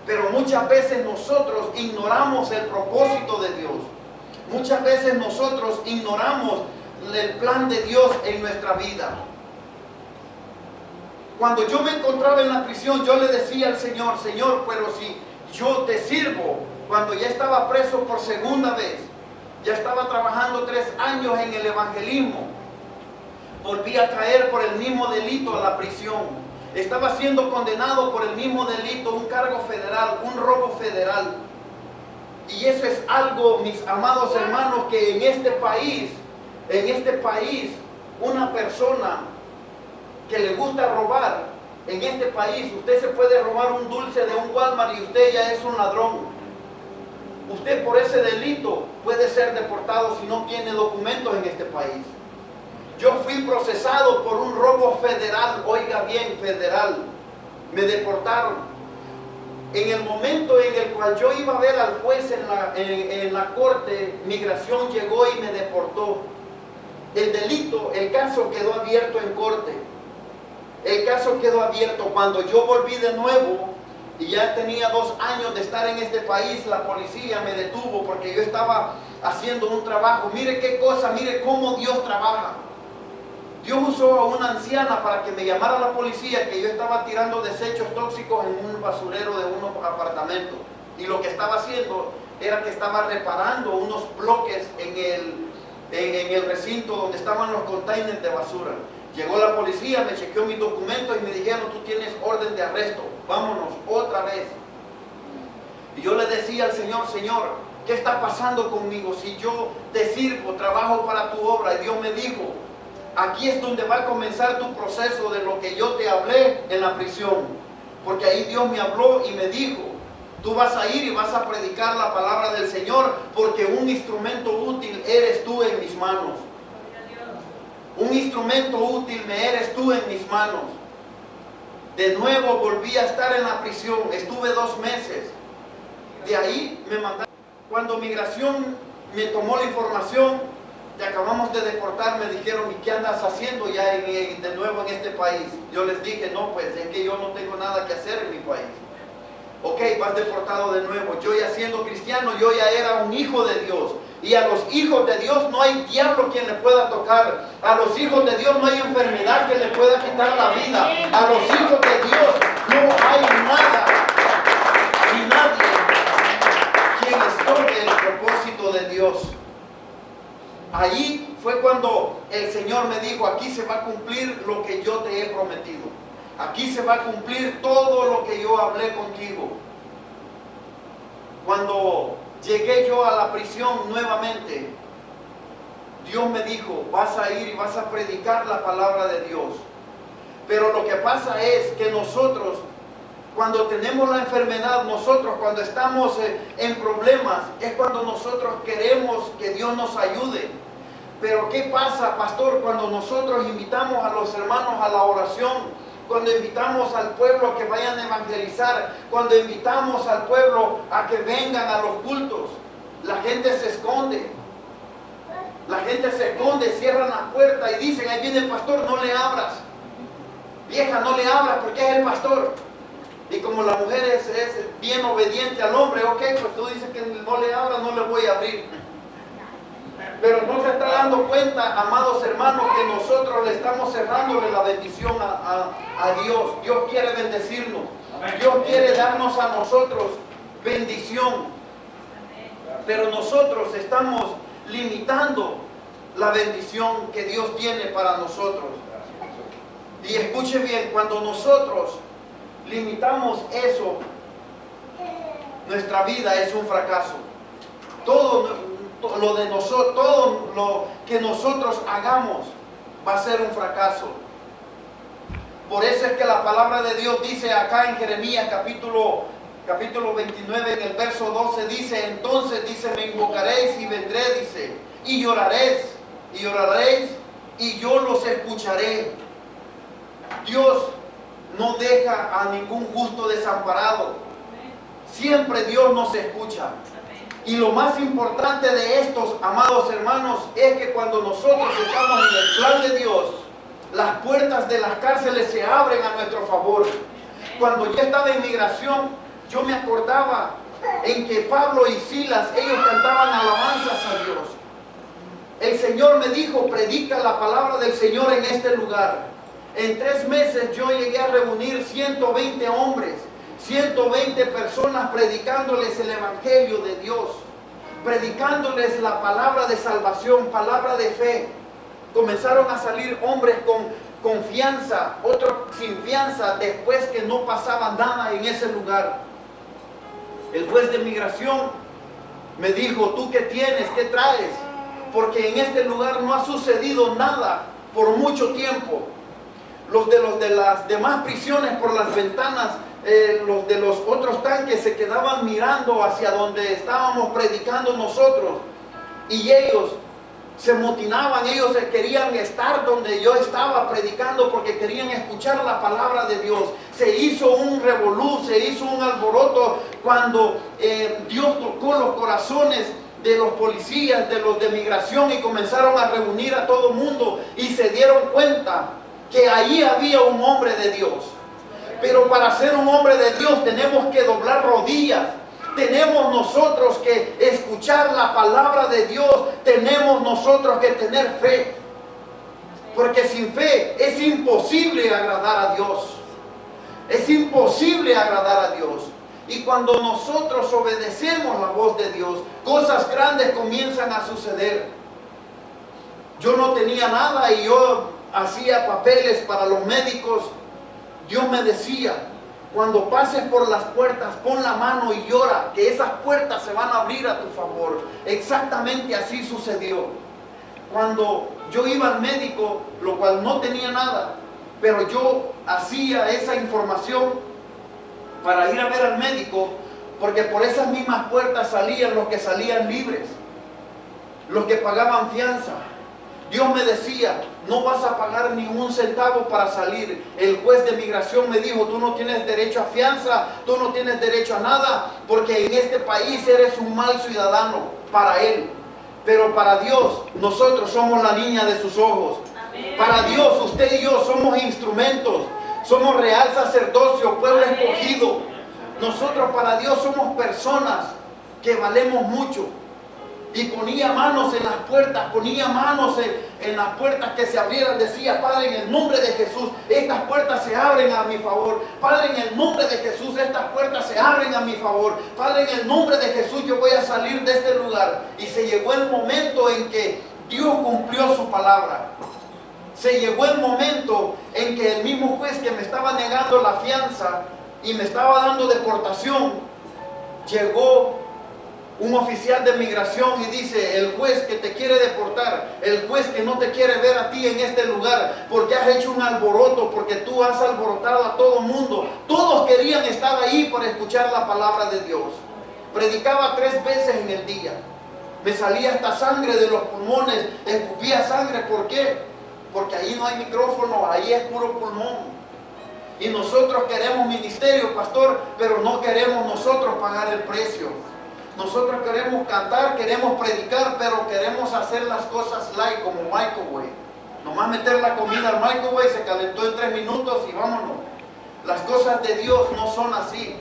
A: Pero muchas veces nosotros ignoramos el propósito de Dios. Muchas veces nosotros ignoramos el plan de Dios en nuestra vida. Cuando yo me encontraba en la prisión, yo le decía al Señor, Señor, pero si yo te sirvo, cuando ya estaba preso por segunda vez, ya estaba trabajando 3 años en el evangelismo, volví a caer por el mismo delito a la prisión. Estaba siendo condenado por el mismo delito, un cargo federal, un robo federal. Y eso es algo, mis amados hermanos, que en este país, una persona que le gusta robar, en este país, usted se puede robar un dulce de un Walmart y usted ya es un ladrón. Usted por ese delito puede ser deportado si no tiene documentos en este país. Yo fui procesado por un robo federal, oiga bien, federal. Me deportaron. En el momento en el cual yo iba a ver al juez en la corte, migración llegó y me deportó. El delito, el caso quedó abierto en corte. El caso quedó abierto. Cuando yo volví de nuevo y ya tenía 2 años de estar en este país, la policía me detuvo porque yo estaba haciendo un trabajo. Mire qué cosa, mire cómo Dios trabaja. Dios usó a una anciana para que me llamara a la policía, que yo estaba tirando desechos tóxicos en un basurero de unos apartamentos. Y lo que estaba haciendo era que estaba reparando unos bloques en el recinto donde estaban los containers de basura. Llegó la policía, me chequeó mis documentos y me dijeron, tú tienes orden de arresto, vámonos otra vez. Y yo le decía al Señor, Señor, ¿qué está pasando conmigo? Si yo te sirvo, trabajo para tu obra. Y Dios me dijo, aquí es donde va a comenzar tu proceso de lo que yo te hablé en la prisión. Porque ahí Dios me habló y me dijo, tú vas a ir y vas a predicar la palabra del Señor, porque un instrumento útil eres tú en mis manos. Un instrumento útil me eres tú en mis manos. De nuevo volví a estar en la prisión, estuve 2 meses. De ahí me mandaron. Cuando migración me tomó la información, te acabamos de deportar, me dijeron, ¿y qué andas haciendo ya de nuevo en este país? Yo les dije, no, pues es que yo no tengo nada que hacer en mi país. Ok, vas deportado de nuevo. Yo ya siendo cristiano, yo ya era un hijo de Dios. Y a los hijos de Dios no hay diablo quien le pueda tocar. A los hijos de Dios no hay enfermedad que le pueda quitar la vida. A los hijos de Dios no hay nada ni nadie quien estorbe el propósito de Dios. Allí fue cuando el Señor me dijo, aquí se va a cumplir lo que yo te he prometido. Aquí se va a cumplir todo lo que yo hablé contigo. Cuando llegué yo a la prisión nuevamente, Dios me dijo, vas a ir y vas a predicar la palabra de Dios. Pero lo que pasa es que nosotros, cuando tenemos la enfermedad, nosotros cuando estamos en problemas, es cuando nosotros queremos que Dios nos ayude. Pero ¿qué pasa, pastor, cuando nosotros invitamos a los hermanos a la oración? Cuando invitamos al pueblo a que vayan a evangelizar, cuando invitamos al pueblo a que vengan a los cultos, la gente se esconde. La gente se esconde, cierran la puerta y dicen, ahí viene el pastor, no le abras. Vieja, no le abras porque es el pastor. Y como la mujer es bien obediente al hombre, ok, pues tú dices que no le abras, no le voy a abrir. Pero no se está dando cuenta, amados hermanos, que nosotros le estamos cerrándole la bendición a Dios. Dios quiere bendecirnos. Dios quiere darnos a nosotros bendición. Pero nosotros estamos limitando la bendición que Dios tiene para nosotros. Y escuche bien, cuando nosotros limitamos eso, nuestra vida es un fracaso. Todo lo que nosotros hagamos va a ser un fracaso. Por eso es que la palabra de Dios dice acá en Jeremías capítulo 29, en el verso 12, dice, entonces dice, me invocaréis y vendré, dice, y lloraréis, y yo los escucharé. Dios no deja a ningún justo desamparado. Siempre Dios nos escucha. Y lo más importante de estos, amados hermanos, es que cuando nosotros estamos en el plan de Dios, las puertas de las cárceles se abren a nuestro favor. Cuando yo estaba en migración, yo me acordaba en que Pablo y Silas, ellos cantaban alabanzas a Dios. El Señor me dijo, predica la palabra del Señor en este lugar. En 3 meses yo llegué a reunir 120 hombres, 120 personas predicándoles el Evangelio de Dios, predicándoles la palabra de salvación, palabra de fe. Comenzaron a salir hombres con confianza, otros sin fianza, después que no pasaba nada en ese lugar. El juez de migración me dijo, ¿tú qué tienes? ¿Qué traes? Porque en este lugar no ha sucedido nada por mucho tiempo. Los de las demás prisiones por las ventanas, los de los otros tanques se quedaban mirando hacia donde estábamos predicando nosotros. Y ellos se motinaban, ellos querían estar donde yo estaba predicando porque querían escuchar la palabra de Dios. Se hizo un revolú, se hizo un alboroto cuando Dios tocó los corazones de los policías, de los de migración, y comenzaron a reunir a todo el mundo y se dieron cuenta que allí había un hombre de Dios. Pero para ser un hombre de Dios tenemos que doblar rodillas. Tenemos nosotros que escuchar la palabra de Dios. Tenemos nosotros que tener fe. Porque sin fe es imposible agradar a Dios. Es imposible agradar a Dios. Y cuando nosotros obedecemos la voz de Dios, cosas grandes comienzan a suceder. Yo no tenía nada y yo hacía papeles para los médicos. Dios me decía, cuando pases por las puertas, pon la mano y llora, que esas puertas se van a abrir a tu favor. Exactamente así sucedió. Cuando yo iba al médico, lo cual no tenía nada, pero yo hacía esa información para ir a ver al médico, porque por esas mismas puertas salían los que salían libres, los que pagaban fianza. Dios me decía, no vas a pagar ni un centavo para salir. El juez de migración me dijo, tú no tienes derecho a fianza, tú no tienes derecho a nada, porque en este país eres un mal ciudadano para Él. Pero para Dios, nosotros somos la niña de sus ojos. Amén. Para Dios, usted y yo somos instrumentos, somos real sacerdocio, pueblo escogido. Nosotros para Dios somos personas que valemos mucho. Y ponía manos en las puertas, ponía manos en las puertas que se abrieran. Decía, Padre, en el nombre de Jesús, estas puertas se abren a mi favor. Padre, en el nombre de Jesús, estas puertas se abren a mi favor. Padre, en el nombre de Jesús, yo voy a salir de este lugar. Y se llegó el momento en que Dios cumplió su palabra. Se llegó el momento en que el mismo juez que me estaba negando la fianza y me estaba dando deportación, llegó un oficial de migración y dice, el juez que te quiere deportar, el juez que no te quiere ver a ti en este lugar, porque has hecho un alboroto, porque tú has alborotado a todo el mundo. Todos querían estar ahí para escuchar la palabra de Dios. Predicaba 3 veces en el día. Me salía hasta sangre de los pulmones, escupía sangre. ¿Por qué? Porque ahí no hay micrófono, ahí es puro pulmón. Y nosotros queremos ministerio, pastor, pero no queremos nosotros pagar el precio. Nosotros queremos cantar, queremos predicar, pero queremos hacer las cosas light, como microwave. Nomás meter la comida al microwave, se calentó en 3 minutos y vámonos. Las cosas de Dios no son así.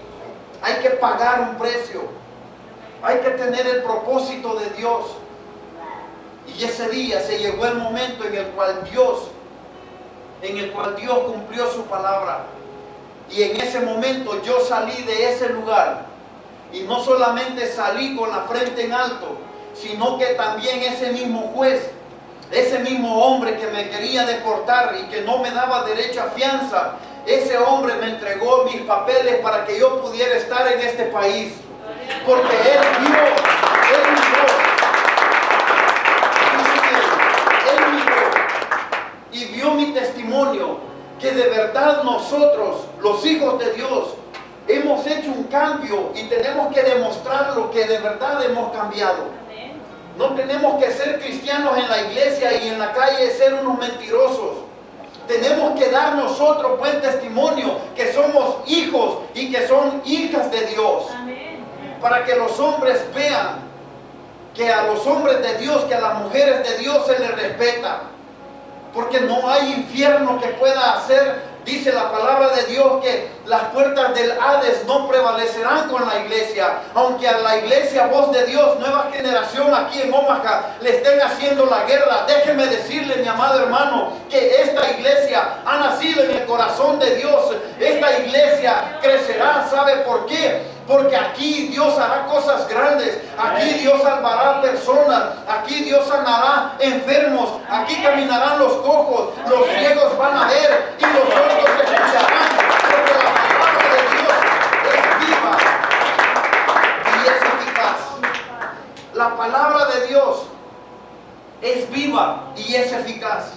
A: Hay que pagar un precio. Hay que tener el propósito de Dios. Y ese día se llegó el momento en el cual Dios cumplió su palabra. Y en ese momento yo salí de ese lugar. Y no solamente salí con la frente en alto, sino que también ese mismo juez, ese mismo hombre que me quería deportar y que no me daba derecho a fianza, ese hombre me entregó mis papeles para que yo pudiera estar en este país. Porque él miró y vio mi testimonio, que de verdad nosotros, los hijos de Dios, hemos hecho un cambio y tenemos que demostrarlo, que de verdad hemos cambiado. No tenemos que ser cristianos en la iglesia y en la calle ser unos mentirosos. Tenemos que dar nosotros buen testimonio, que somos hijos y que son hijas de Dios. Amén. Para que los hombres vean que a los hombres de Dios, que a las mujeres de Dios se les respeta. Porque no hay infierno que pueda hacer, dice la palabra de Dios, que las puertas del Hades no prevalecerán con la iglesia. Aunque a la iglesia Voz de Dios, nueva generación aquí en Omaha, le estén haciendo la guerra, déjeme decirle, mi amado hermano, que esta iglesia ha nacido en el corazón de Dios. Esta iglesia crecerá, ¿sabe por qué? Porque aquí Dios hará cosas grandes, aquí Dios salvará personas, aquí Dios sanará enfermos, aquí caminarán los cojos, los ciegos van a ver y los sordos escucharán, porque la palabra de Dios es viva y es eficaz. La palabra de Dios es viva y es eficaz.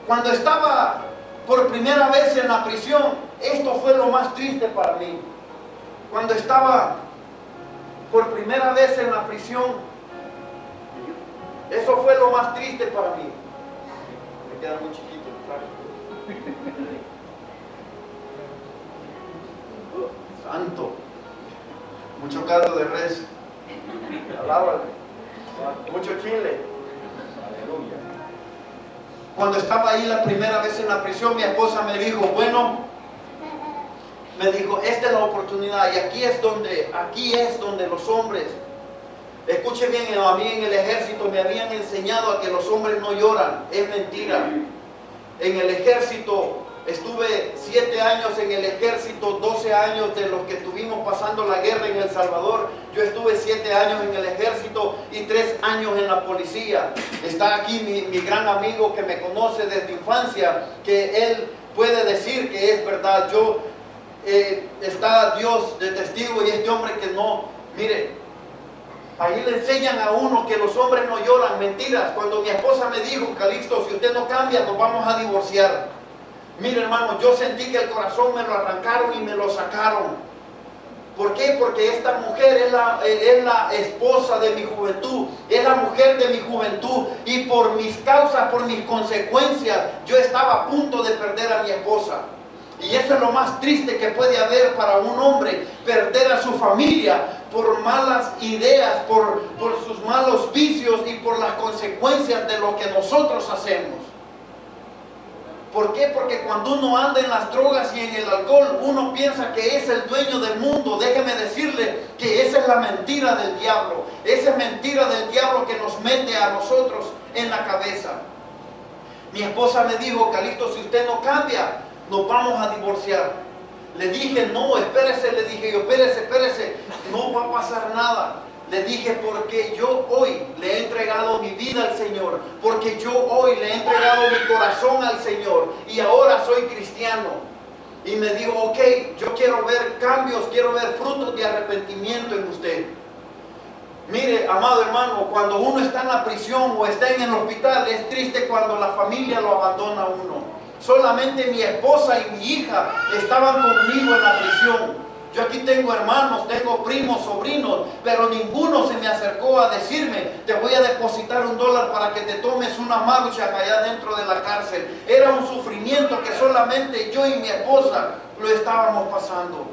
A: Cuando estaba por primera vez en la prisión, esto fue lo más triste para mí. Cuando estaba por primera vez en la prisión, eso fue lo más triste para mí. Me queda muy chiquito el traje. Santo. Mucho caldo de res. Alábale. Mucho chile. Aleluya. Cuando estaba ahí la primera vez en la prisión, mi esposa me dijo, bueno, me dijo, esta es la oportunidad y aquí es donde los hombres, escuche bien, a mí en el ejército me habían enseñado a que los hombres no lloran, es mentira. En el ejército estuve 7 años en el ejército, 12 años de los que estuvimos pasando la guerra en El Salvador. Yo estuve 7 años en el ejército y 3 años en la policía. Está aquí mi gran amigo que me conoce desde infancia, que él puede decir que es verdad. Está Dios de testigo y este hombre que no, mire, ahí le enseñan a uno que los hombres no lloran, mentiras. Cuando mi esposa me dijo, Calixto, si usted no cambia, nos vamos a divorciar. Mire, hermano, yo sentí que el corazón me lo arrancaron y me lo sacaron. ¿Por qué? Porque esta mujer es la esposa de mi juventud, es la mujer de mi juventud, y por mis causas, por mis consecuencias, yo estaba a punto de perder a mi esposa. Y eso es lo más triste que puede haber para un hombre, perder a su familia por malas ideas, por sus malos vicios y por las consecuencias de lo que nosotros hacemos. ¿Por qué? Porque cuando uno anda en las drogas y en el alcohol, uno piensa que es el dueño del mundo. Déjeme decirle que esa es la mentira del diablo. Esa es mentira del diablo que nos mete a nosotros en la cabeza. Mi esposa me dijo, Calixto, si usted no cambia, nos vamos a divorciar. Le dije, no, espérese, le dije yo, espérese, no va a pasar nada. Le dije, porque yo hoy le he entregado mi vida al Señor, porque yo hoy le he entregado mi corazón al Señor y ahora soy cristiano. Y me dijo, ok, yo quiero ver cambios, quiero ver frutos de arrepentimiento en usted. Mire, amado hermano, cuando uno está en la prisión o está en el hospital, es triste cuando la familia lo abandona a uno. Solamente mi esposa y mi hija estaban conmigo en la prisión. Yo aquí tengo hermanos, tengo primos, sobrinos, pero ninguno se me acercó a decirme, te voy a depositar $1 para que te tomes una marucha allá dentro de la cárcel. Era un sufrimiento que solamente yo y mi esposa lo estábamos pasando.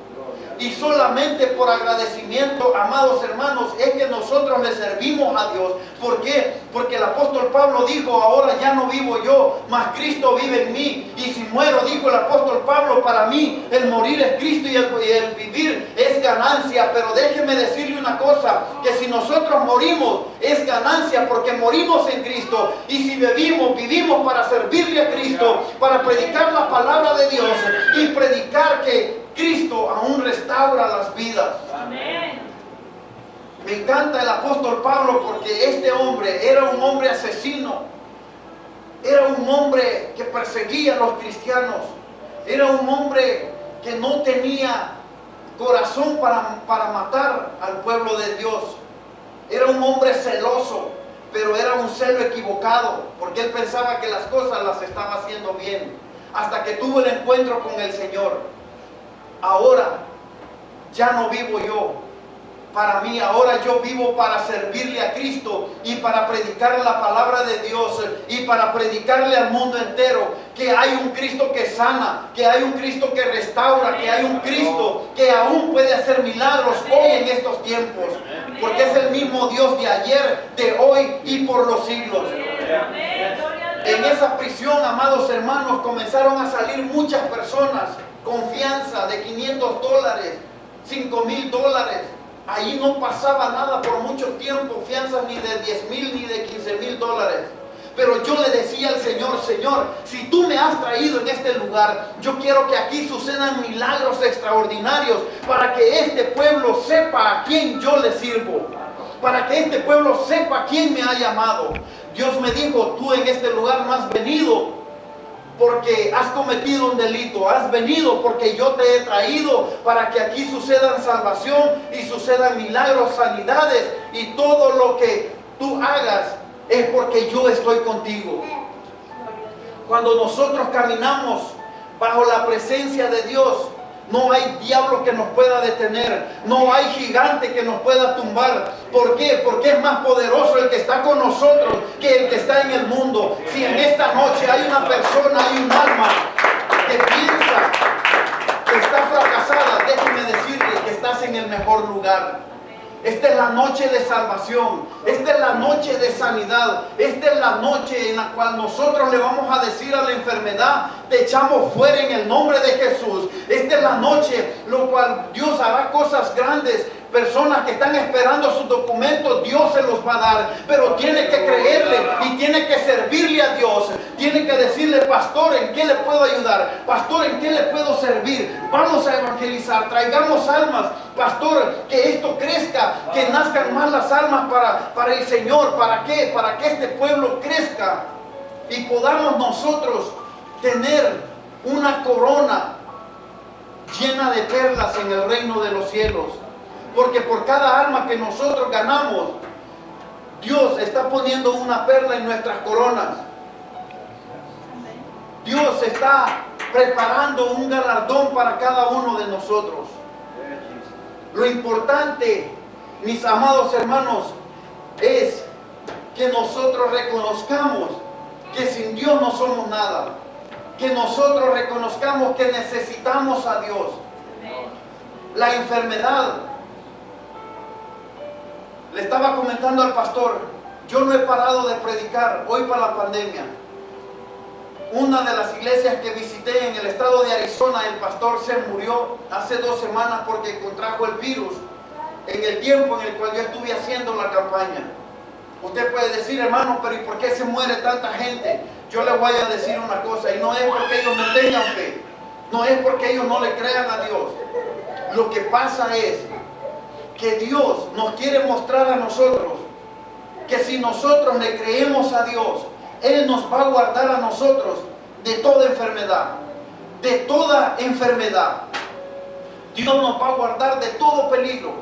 A: Y solamente por agradecimiento, amados hermanos, es que nosotros le servimos a Dios. ¿Por qué? Porque el apóstol Pablo dijo, ahora ya no vivo yo, mas Cristo vive en mí. Y si muero, dijo el apóstol Pablo, para mí el morir es Cristo y el vivir es ganancia. Pero déjeme decirle una cosa, que si nosotros morimos es ganancia porque morimos en Cristo. Y si vivimos para servirle a Cristo, para predicar la palabra de Dios y predicar que Cristo aún restaura las vidas. Amén. Me encanta el apóstol Pablo porque este hombre era un hombre asesino. Era un hombre que perseguía a los cristianos. Era un hombre que no tenía corazón para matar al pueblo de Dios. Era un hombre celoso, pero era un celo equivocado porque él pensaba que las cosas las estaba haciendo bien. Hasta que tuvo el encuentro con el Señor. Ahora ya no vivo yo para mí, ahora yo vivo para servirle a Cristo y para predicar la palabra de Dios y para predicarle al mundo entero que hay un Cristo que sana, que hay un Cristo que restaura, que hay un Cristo que aún puede hacer milagros hoy en estos tiempos, porque es el mismo Dios de ayer, de hoy y por los siglos. En esa prisión, amados hermanos, comenzaron a salir muchas personas con fianza de $500, $5,000. Ahí no pasaba nada por mucho tiempo, fianzas ni de 10,000 ni de 15,000 $. Pero yo le decía al Señor, Señor, si tú me has traído en este lugar, yo quiero que aquí sucedan milagros extraordinarios para que este pueblo sepa a quién yo le sirvo, para que este pueblo sepa a quién me ha llamado. Dios me dijo, tú en este lugar no has venido porque has cometido un delito, has venido porque yo te he traído para que aquí sucedan salvación y sucedan milagros, sanidades, y todo lo que tú hagas es porque yo estoy contigo. Cuando nosotros caminamos bajo la presencia de Dios, no hay diablo que nos pueda detener, no hay gigante que nos pueda tumbar. ¿Por qué? Porque es más poderoso el que está con nosotros que el que está en el mundo. Si en esta noche hay una persona, hay un alma que piensa que está fracasada, déjeme decirle que estás en el mejor lugar. Esta es la noche de salvación, esta es la noche de sanidad, esta es la noche en la cual nosotros le vamos a decir a la enfermedad, te echamos fuera en el nombre de Jesús. Esta es la noche lo cual Dios hará cosas grandes. Personas que están esperando sus documentos, Dios se los va a dar, pero tiene que creerle y tiene que servirle a Dios. Tiene que decirle, pastor, ¿en qué le puedo ayudar? Pastor, ¿en qué le puedo servir? Vamos a evangelizar, traigamos almas. Pastor, que esto crezca, que nazcan más las almas para el Señor. ¿Para qué? Para que este pueblo crezca y podamos nosotros tener una corona llena de perlas en el reino de los cielos. Porque por cada alma que nosotros ganamos, Dios está poniendo una perla en nuestras coronas. Dios está preparando un galardón para cada uno de nosotros. Lo importante, mis amados hermanos, es que nosotros reconozcamos que sin Dios no somos nada. Que nosotros reconozcamos que necesitamos a Dios. La enfermedad. Le estaba comentando al pastor, yo no he parado de predicar hoy para la pandemia. Una de las iglesias que visité en el estado de Arizona, el pastor se murió hace 2 semanas porque contrajo el virus en el tiempo en el cual yo estuve haciendo la campaña. Usted puede decir, hermano, pero ¿y por qué se muere tanta gente? Yo les voy a decir una cosa, y no es porque ellos no tengan fe, no es porque ellos no le crean a Dios. Lo que pasa es que Dios nos quiere mostrar a nosotros que si nosotros le creemos a Dios, Él nos va a guardar a nosotros de toda enfermedad, de toda enfermedad. Dios nos va a guardar de todo peligro.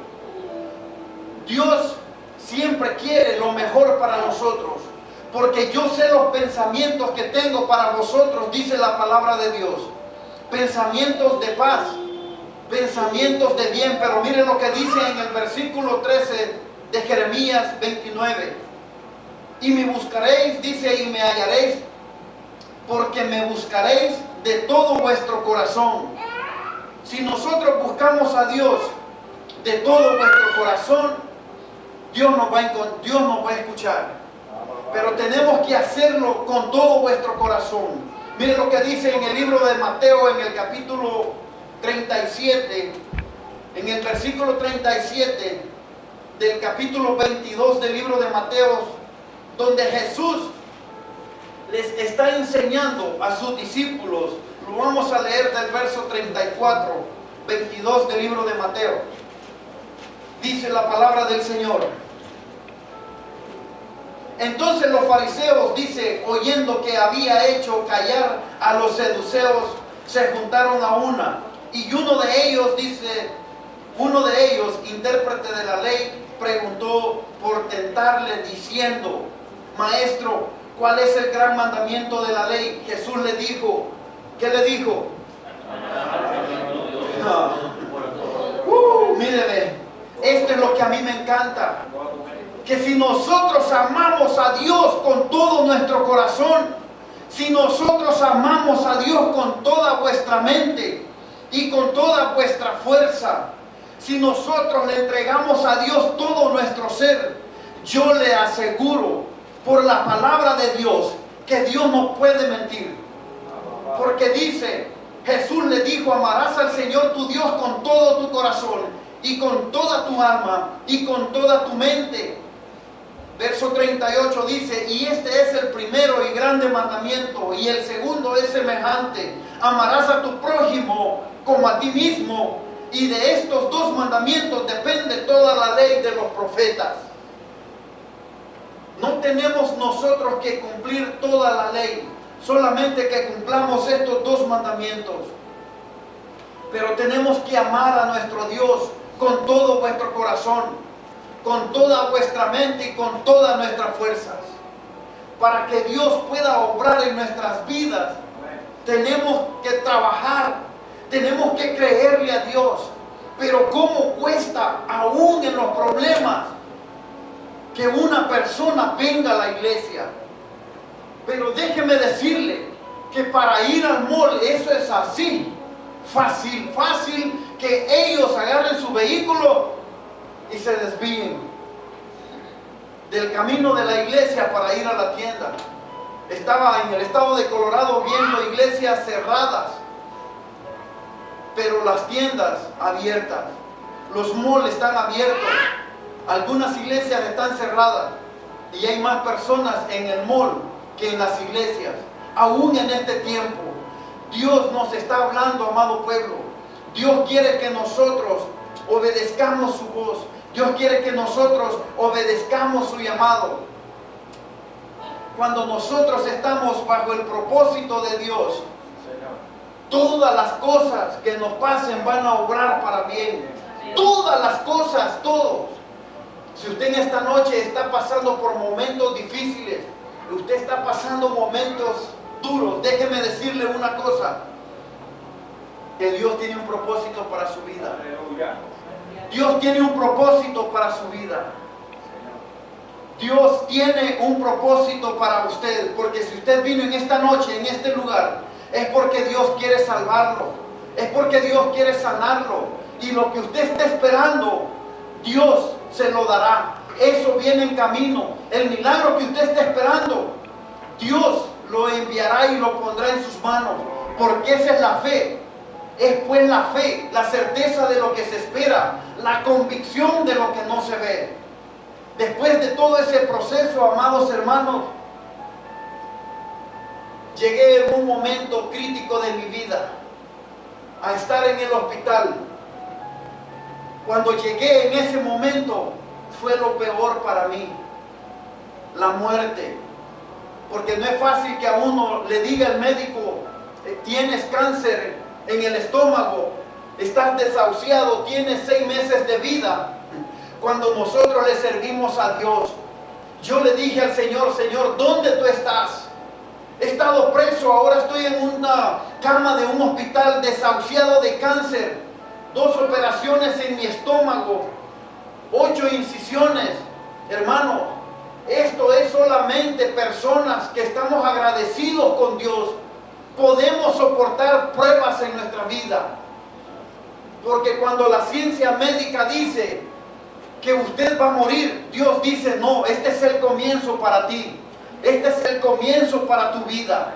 A: Dios siempre quiere lo mejor para nosotros, porque yo sé los pensamientos que tengo para vosotros, dice la palabra de Dios. Pensamientos de paz, pensamientos de bien. Pero miren lo que dice en el versículo 13 de Jeremías 29. Y me buscaréis, dice, y me hallaréis, porque me buscaréis de todo vuestro corazón. Si nosotros buscamos a Dios de todo vuestro corazón, Dios nos va a escuchar. Pero tenemos que hacerlo con todo vuestro corazón. Miren lo que dice en el libro de Mateo, en el capítulo 37, en el versículo 37 del capítulo 22 del libro de Mateo, donde Jesús les está enseñando a sus discípulos. Lo vamos a leer del verso 34, 22 del libro de Mateo. Dice la palabra del Señor. Entonces los fariseos, dice, oyendo que había hecho callar a los seduceos, se juntaron a una. Y uno de ellos, intérprete de la ley, preguntó por tentarle, diciendo, Maestro, ¿cuál es el gran mandamiento de la ley? Jesús le dijo, ¿qué le dijo? Míreme, esto es lo que a mí me encanta. Que si nosotros amamos a Dios con todo nuestro corazón, Si nosotros amamos a Dios con toda vuestra mente y con toda vuestra fuerza, si nosotros le entregamos a Dios todo nuestro ser, yo le aseguro por la palabra de Dios que Dios no puede mentir. Porque dice, Jesús le dijo, amarás al Señor tu Dios con todo tu corazón y con toda tu alma y con toda tu mente. Verso 38 dice, y este es el primero y grande mandamiento, y el segundo es semejante, amarás a tu prójimo como a ti mismo, y de estos dos mandamientos depende toda la ley de los profetas. No tenemos nosotros que cumplir toda la ley, solamente que cumplamos estos dos mandamientos. Pero tenemos que amar a nuestro Dios con todo vuestro corazón, con toda vuestra mente y con todas nuestras fuerzas. Para que Dios pueda obrar en nuestras vidas, tenemos que trabajar, tenemos que creerle a Dios. Pero ¿cómo cuesta aún en los problemas que una persona venga a la iglesia? Pero déjeme decirle que para ir al mall eso es así, fácil que ellos agarren su vehículo y se desvíen del camino de la iglesia para ir a la tienda. Estaba en el estado de Colorado viendo iglesias cerradas, pero las tiendas abiertas. Los malls están abiertos. Algunas iglesias están cerradas y hay más personas en el mall que en las iglesias. Aún en este tiempo, Dios nos está hablando, amado pueblo. Dios quiere que nosotros obedezcamos su voz. Dios quiere que nosotros obedezcamos su llamado. Cuando nosotros estamos bajo el propósito de Dios, todas las cosas que nos pasen van a obrar para bien. Todas las cosas, todos. Si usted en esta noche está pasando por momentos difíciles, usted está pasando momentos duros, déjeme decirle una cosa, que Dios tiene un propósito para su vida. Dios tiene un propósito para su vida. Dios tiene un propósito para usted, porque si usted vino en esta noche, en este lugar, es porque Dios quiere salvarlo, es porque Dios quiere sanarlo, y lo que usted está esperando, Dios se lo dará. Eso viene en camino. El milagro que usted está esperando, Dios lo enviará y lo pondrá en sus manos, porque esa es la fe. Es pues la fe, la certeza de lo que se espera, la convicción de lo que no se ve. Después de todo ese proceso, amados hermanos, llegué en un momento crítico de mi vida a estar en el hospital. Cuando llegué en ese momento fue lo peor para mí, la muerte. Porque no es fácil que a uno le diga el médico, tienes cáncer en el estómago, estás desahuciado, tienes 6 meses de vida. Cuando nosotros le servimos a Dios, yo le dije al Señor, Señor, ¿dónde tú estás? He estado preso, ahora estoy en una cama de un hospital, desahuciado de cáncer, 2 operaciones en mi estómago, 8 incisiones. Hermano, esto es solamente personas que estamos agradecidos con Dios. Podemos soportar pruebas en nuestra vida, porque cuando la ciencia médica dice que usted va a morir, Dios dice, no, este es el comienzo para ti, este es el comienzo para tu vida,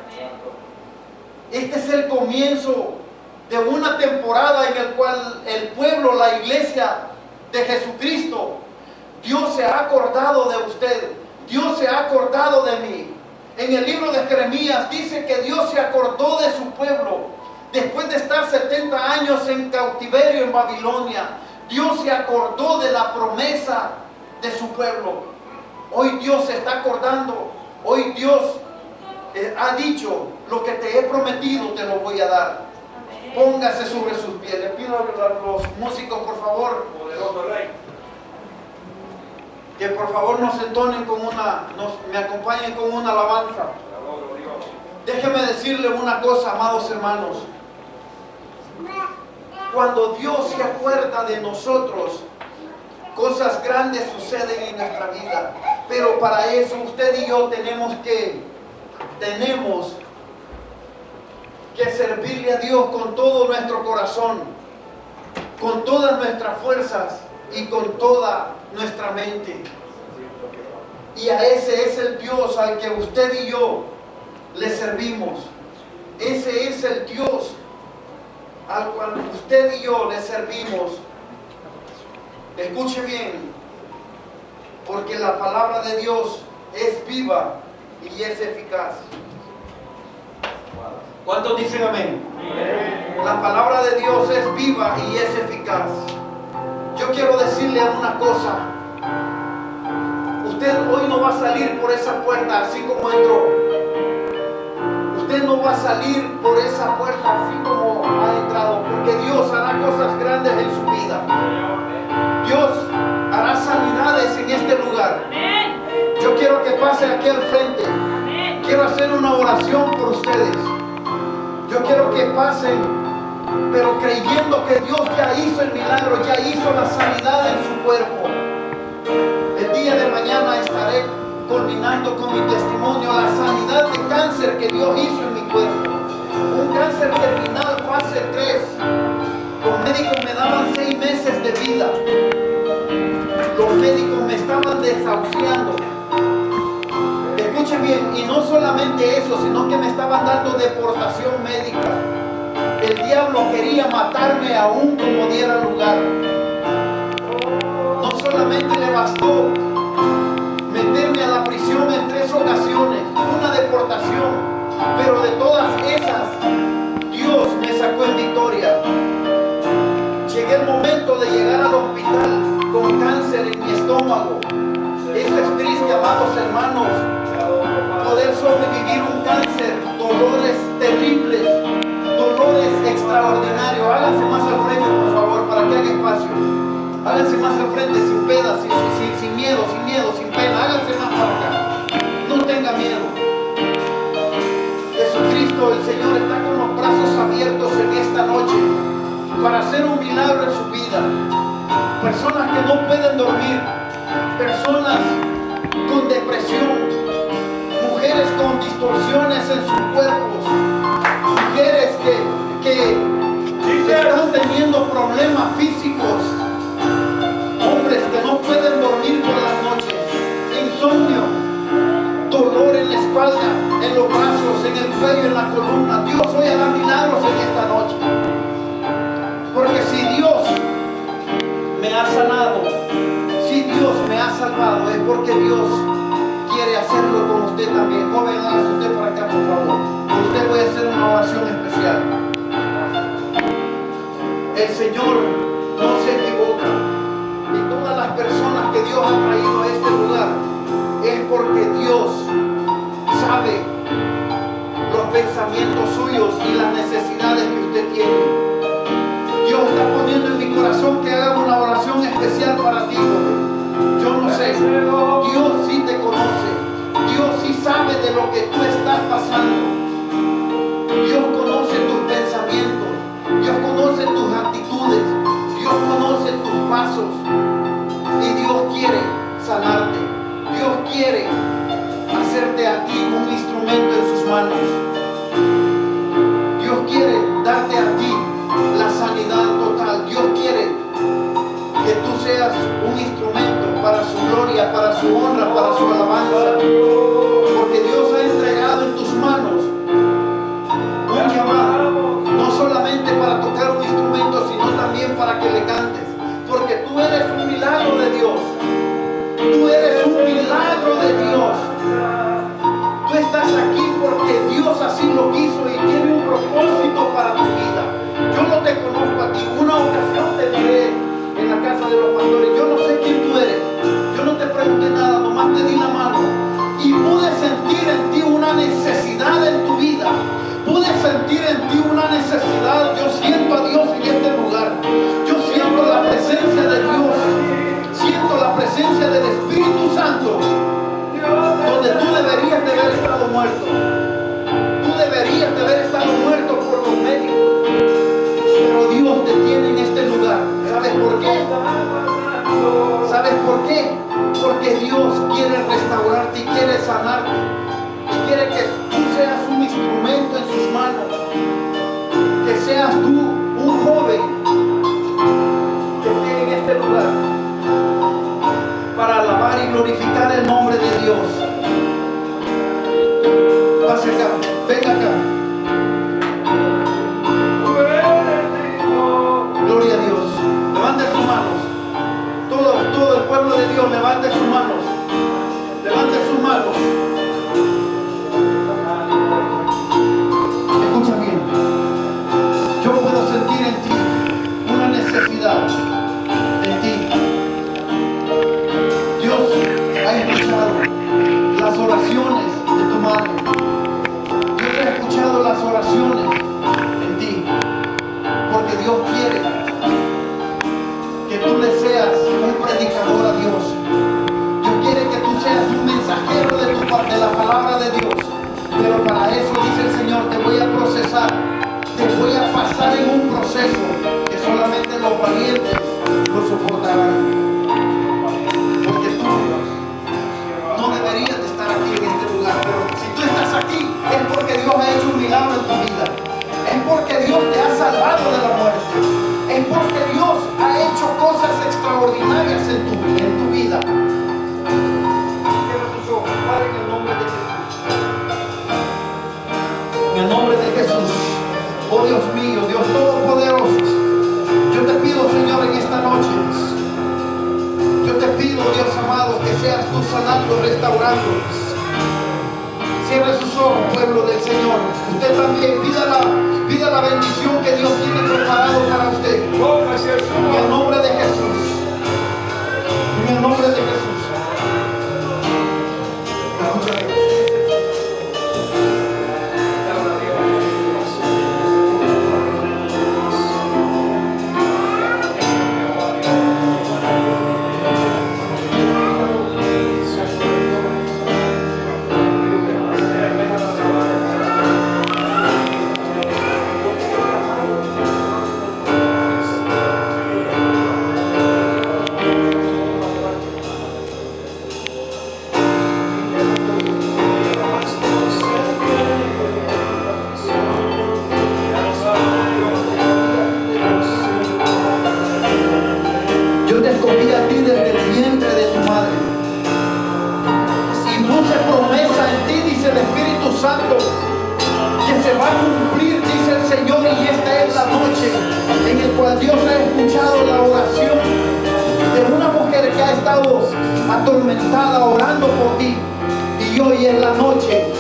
A: este es el comienzo de una temporada en el cual el pueblo, la iglesia de Jesucristo, Dios se ha acordado de usted, Dios se ha acordado de mí. En el libro de Jeremías dice que Dios se acordó de su pueblo. Después de estar 70 años en cautiverio en Babilonia, Dios se acordó de la promesa de su pueblo. Hoy Dios se está acordando. Hoy Dios ha dicho, lo que te he prometido te lo voy a dar. Póngase sobre sus pies. Le pido a los músicos, por favor, que por favor nos entonen me acompañen con una alabanza. Déjeme decirle una cosa, amados hermanos. Cuando Dios se acuerda de nosotros, cosas grandes suceden en nuestra vida. Pero para eso usted y yo tenemos que servirle a Dios con todo nuestro corazón, con todas nuestras fuerzas y con toda nuestra mente. Y a ese es el Dios al que usted y yo le servimos. Ese es el Dios al cual usted y yo le servimos. Escuche bien, porque la palabra de Dios es viva y es eficaz. ¿Cuántos dicen amén? La palabra de Dios es viva y es eficaz. Yo quiero decirle una cosa. Usted hoy no va a salir por esa puerta así como entró. Usted no va a salir por esa puerta así como ha entrado, porque Dios hará cosas grandes en su vida. Dios hará sanidades en este lugar. Yo quiero que pase aquí al frente. Quiero hacer una oración por ustedes. Yo quiero que pasen, pero creyendo que Dios ya hizo el milagro, ya hizo la sanidad en su cuerpo. El día de mañana estaré culminando con mi testimonio la sanidad de cáncer que Dios hizo en mi cuerpo. Un cáncer terminal fase 3. Los médicos me daban 6 meses de vida. Los médicos me estaban desahuciando. Escuchen bien, y no solamente eso, sino que me estaban dando deportación médica. El diablo quería matarme aún como diera lugar. No solamente le bastó meterme a la prisión en 3 ocasiones, una deportación, pero de todas esas, Dios me sacó en victoria. Llegué el momento de llegar al hospital con cáncer en mi estómago. Eso es triste, amados hermanos, poder sobrevivir un cáncer, dolores terribles, dolores extraordinarios. Háganse más al frente, por favor, para que haga espacio. Háganse más al frente, sin pena, sin miedo, sin pena. Háganse más para acá. No tenga miedo. Jesucristo, el Señor, está con los brazos abiertos en esta noche para hacer un milagro en su vida. Personas que no pueden dormir, personas con depresión, mujeres con distorsiones en sus cuerpos, mujeres que están teniendo problemas físicos, hombres que no pueden dormir por las noches, insomnio, dolor en la espalda, en los brazos, en el cuello, en la columna. Dios hoy hará milagros en esta noche. Porque si Dios me ha sanado, si Dios me ha salvado, es porque Dios quiere hacerlo con usted también. Joven, hágase usted por acá, por favor. Con usted voy a hacer una oración especial. El Señor no se equivoca. Y todas las personas que Dios ha traído a este lugar es porque Dios sabe los pensamientos suyos y las necesidades que usted tiene. Dios está poniendo en mi corazón que haga una oración especial para ti, joven. Yo no sé, Dios sí te conoce, Dios sí sabe de lo que tú estás pasando. Dios conoce tus pensamientos, Dios conoce tus actitudes, Dios conoce tus pasos y Dios quiere sanarte. Dios quiere hacerte a ti un instrumento en sus manos. Dios quiere darte a ti la sanidad total. Dios quiere que tú seas un instrumento para su gloria, para su honra, para su alabanza. Porque Dios ha entregado en tus manos un llamado, no solamente para tocar un instrumento, sino también para que le cantes. Porque tú eres un milagro de Dios. Tú eres un milagro de Dios. Tú estás aquí porque Dios así lo quiso y tiene un propósito para tu vida. Yo no te conozco a ti. Una ocasión te miré en la casa de los pastores. Yo no sé quién tú eres. Yo no te pregunté nada, nomás te di la mano. Y pude sentir en ti una necesidad en tu vida. Pude sentir en ti una necesidad. Yo siento a Dios en este lugar. Yo siento la presencia de Dios. Siento la presencia del Espíritu Santo. Donde tú deberías de haber estado muerto. Tú deberías de haber estado muerto por los médicos. Pero Dios te tiene en este lugar. ¿Sabes por qué? ¿Sabes por qué? Porque Dios quiere restaurarte y quiere sanarte. Y quiere que tú seas un instrumento en sus manos. seas tú un joven que esté en este lugar para alabar y glorificar el nombre de Dios. Pase acá, venga acá. Gloria a Dios. Levante sus manos. Todo el pueblo de Dios, levante sus manos. Levante sus manos. Escucha bien. Yo puedo sentir en ti una necesidad de ti. Dios ha escuchado las oraciones de tu madre. Dios ha escuchado las oraciones en ti. Porque Dios quiere que tú le seas un predicador a Dios. Dios quiere que tú seas un mensajero de la palabra de Dios. Pero para eso dice el Señor, te voy a procesar, te voy a pasar en un proceso que solamente los valientes lo soportarán. Porque tú no deberías de estar aquí en este lugar, pero si tú estás aquí es porque Dios ha hecho un milagro en tu vida. Es porque Dios te ha salvado de la muerte. Es porque Dios ha hecho cosas extraordinarias en tu vida. Cierra tus ojos, Padre, en el nombre de Jesús. En el nombre de Jesús. Oh Dios mío, Dios Todopoderoso. Yo te pido, Señor, en esta noche. Yo te pido, Dios amado, que seas tú sanando, restaurando. Cierre sus ojos, pueblo del Señor. Usted también pida la bendición que Dios tiene preparado para usted. En el nombre de Jesús. En el nombre de Jesús. Escucha Dios. Atormentada orando por ti, y hoy es la noche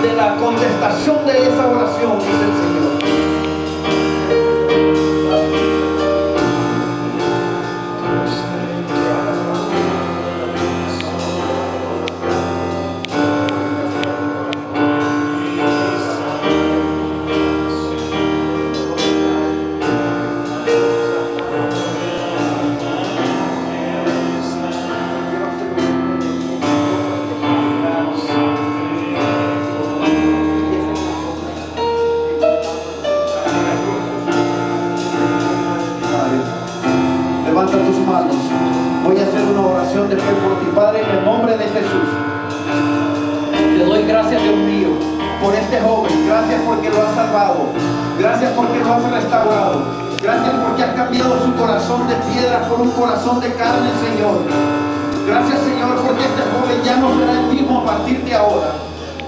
A: de la contestación de esa oración, dice el Señor. Gracias porque lo has restaurado. Gracias porque has cambiado su corazón de piedra por un corazón de carne, Señor. Gracias, Señor, porque este joven ya no será el mismo a partir de ahora.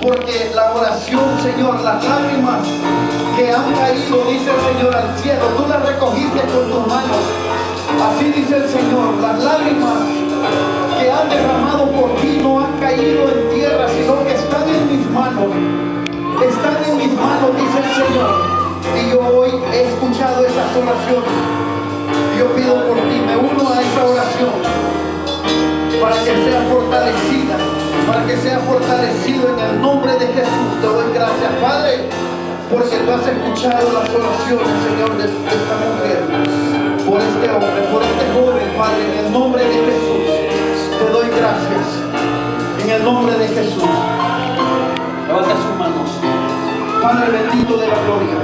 A: Porque la oración, Señor, las lágrimas que han caído, dice el Señor, al cielo, tú las recogiste con tus manos. Así dice el Señor, las lágrimas que han derramado por ti no han caído en tierra, sino que están en mis manos. Están en mis manos, dice el Señor. Y yo hoy he escuchado esas oraciones. Yo pido por ti, me uno a esa oración para que sea fortalecida, para que sea fortalecido en el nombre de Jesús. Te doy gracias, Padre, porque tú has escuchado las oraciones, Señor, de esta mujer, por este hombre, por este joven, Padre, en el nombre de Jesús. Te doy gracias, en el nombre de Jesús. Levanta sus manos. Padre bendito de la gloria,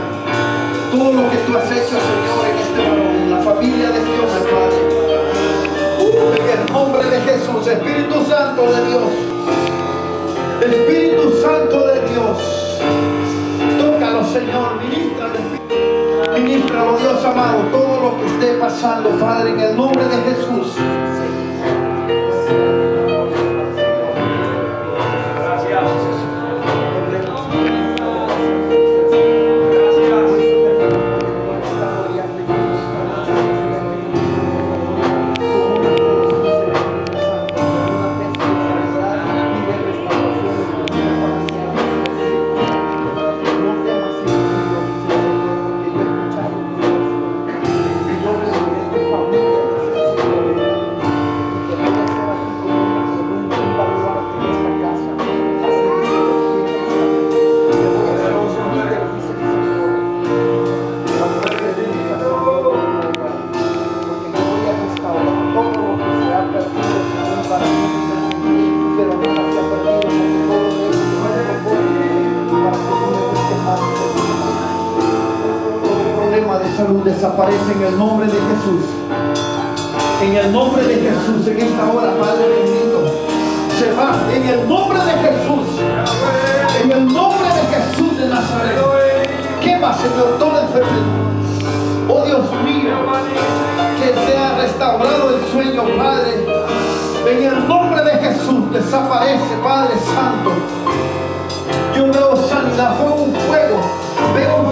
A: todo lo que tú has hecho, Señor, en este varón, en la familia de este hombre, Padre, en el nombre de Jesús, Espíritu Santo de Dios, Espíritu Santo de Dios, tócalo, Señor, ministra al Espíritu. Ministralo, Dios amado, todo lo que esté pasando, Padre, en el nombre de Jesús. Desaparece en el nombre de Jesús. En el nombre de Jesús, en esta hora, Padre bendito, se va en el nombre de Jesús. En el nombre de Jesús de Nazaret. Quema, Señor, toda enfermedad. Oh Dios mío, que sea restaurado el sueño, Padre. En el nombre de Jesús desaparece, Padre Santo. Yo veo sanidad, veo un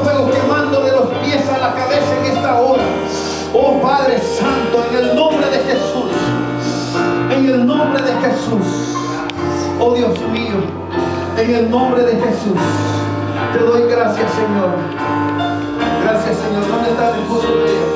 A: fuego quemando de los pies a la cabeza en esta hora. Oh Padre Santo, en el nombre de Jesús, en el nombre de Jesús. Oh Dios mío, en el nombre de Jesús, te doy gracias, Señor. Gracias, Señor. ¿Dónde está el esposo de Dios?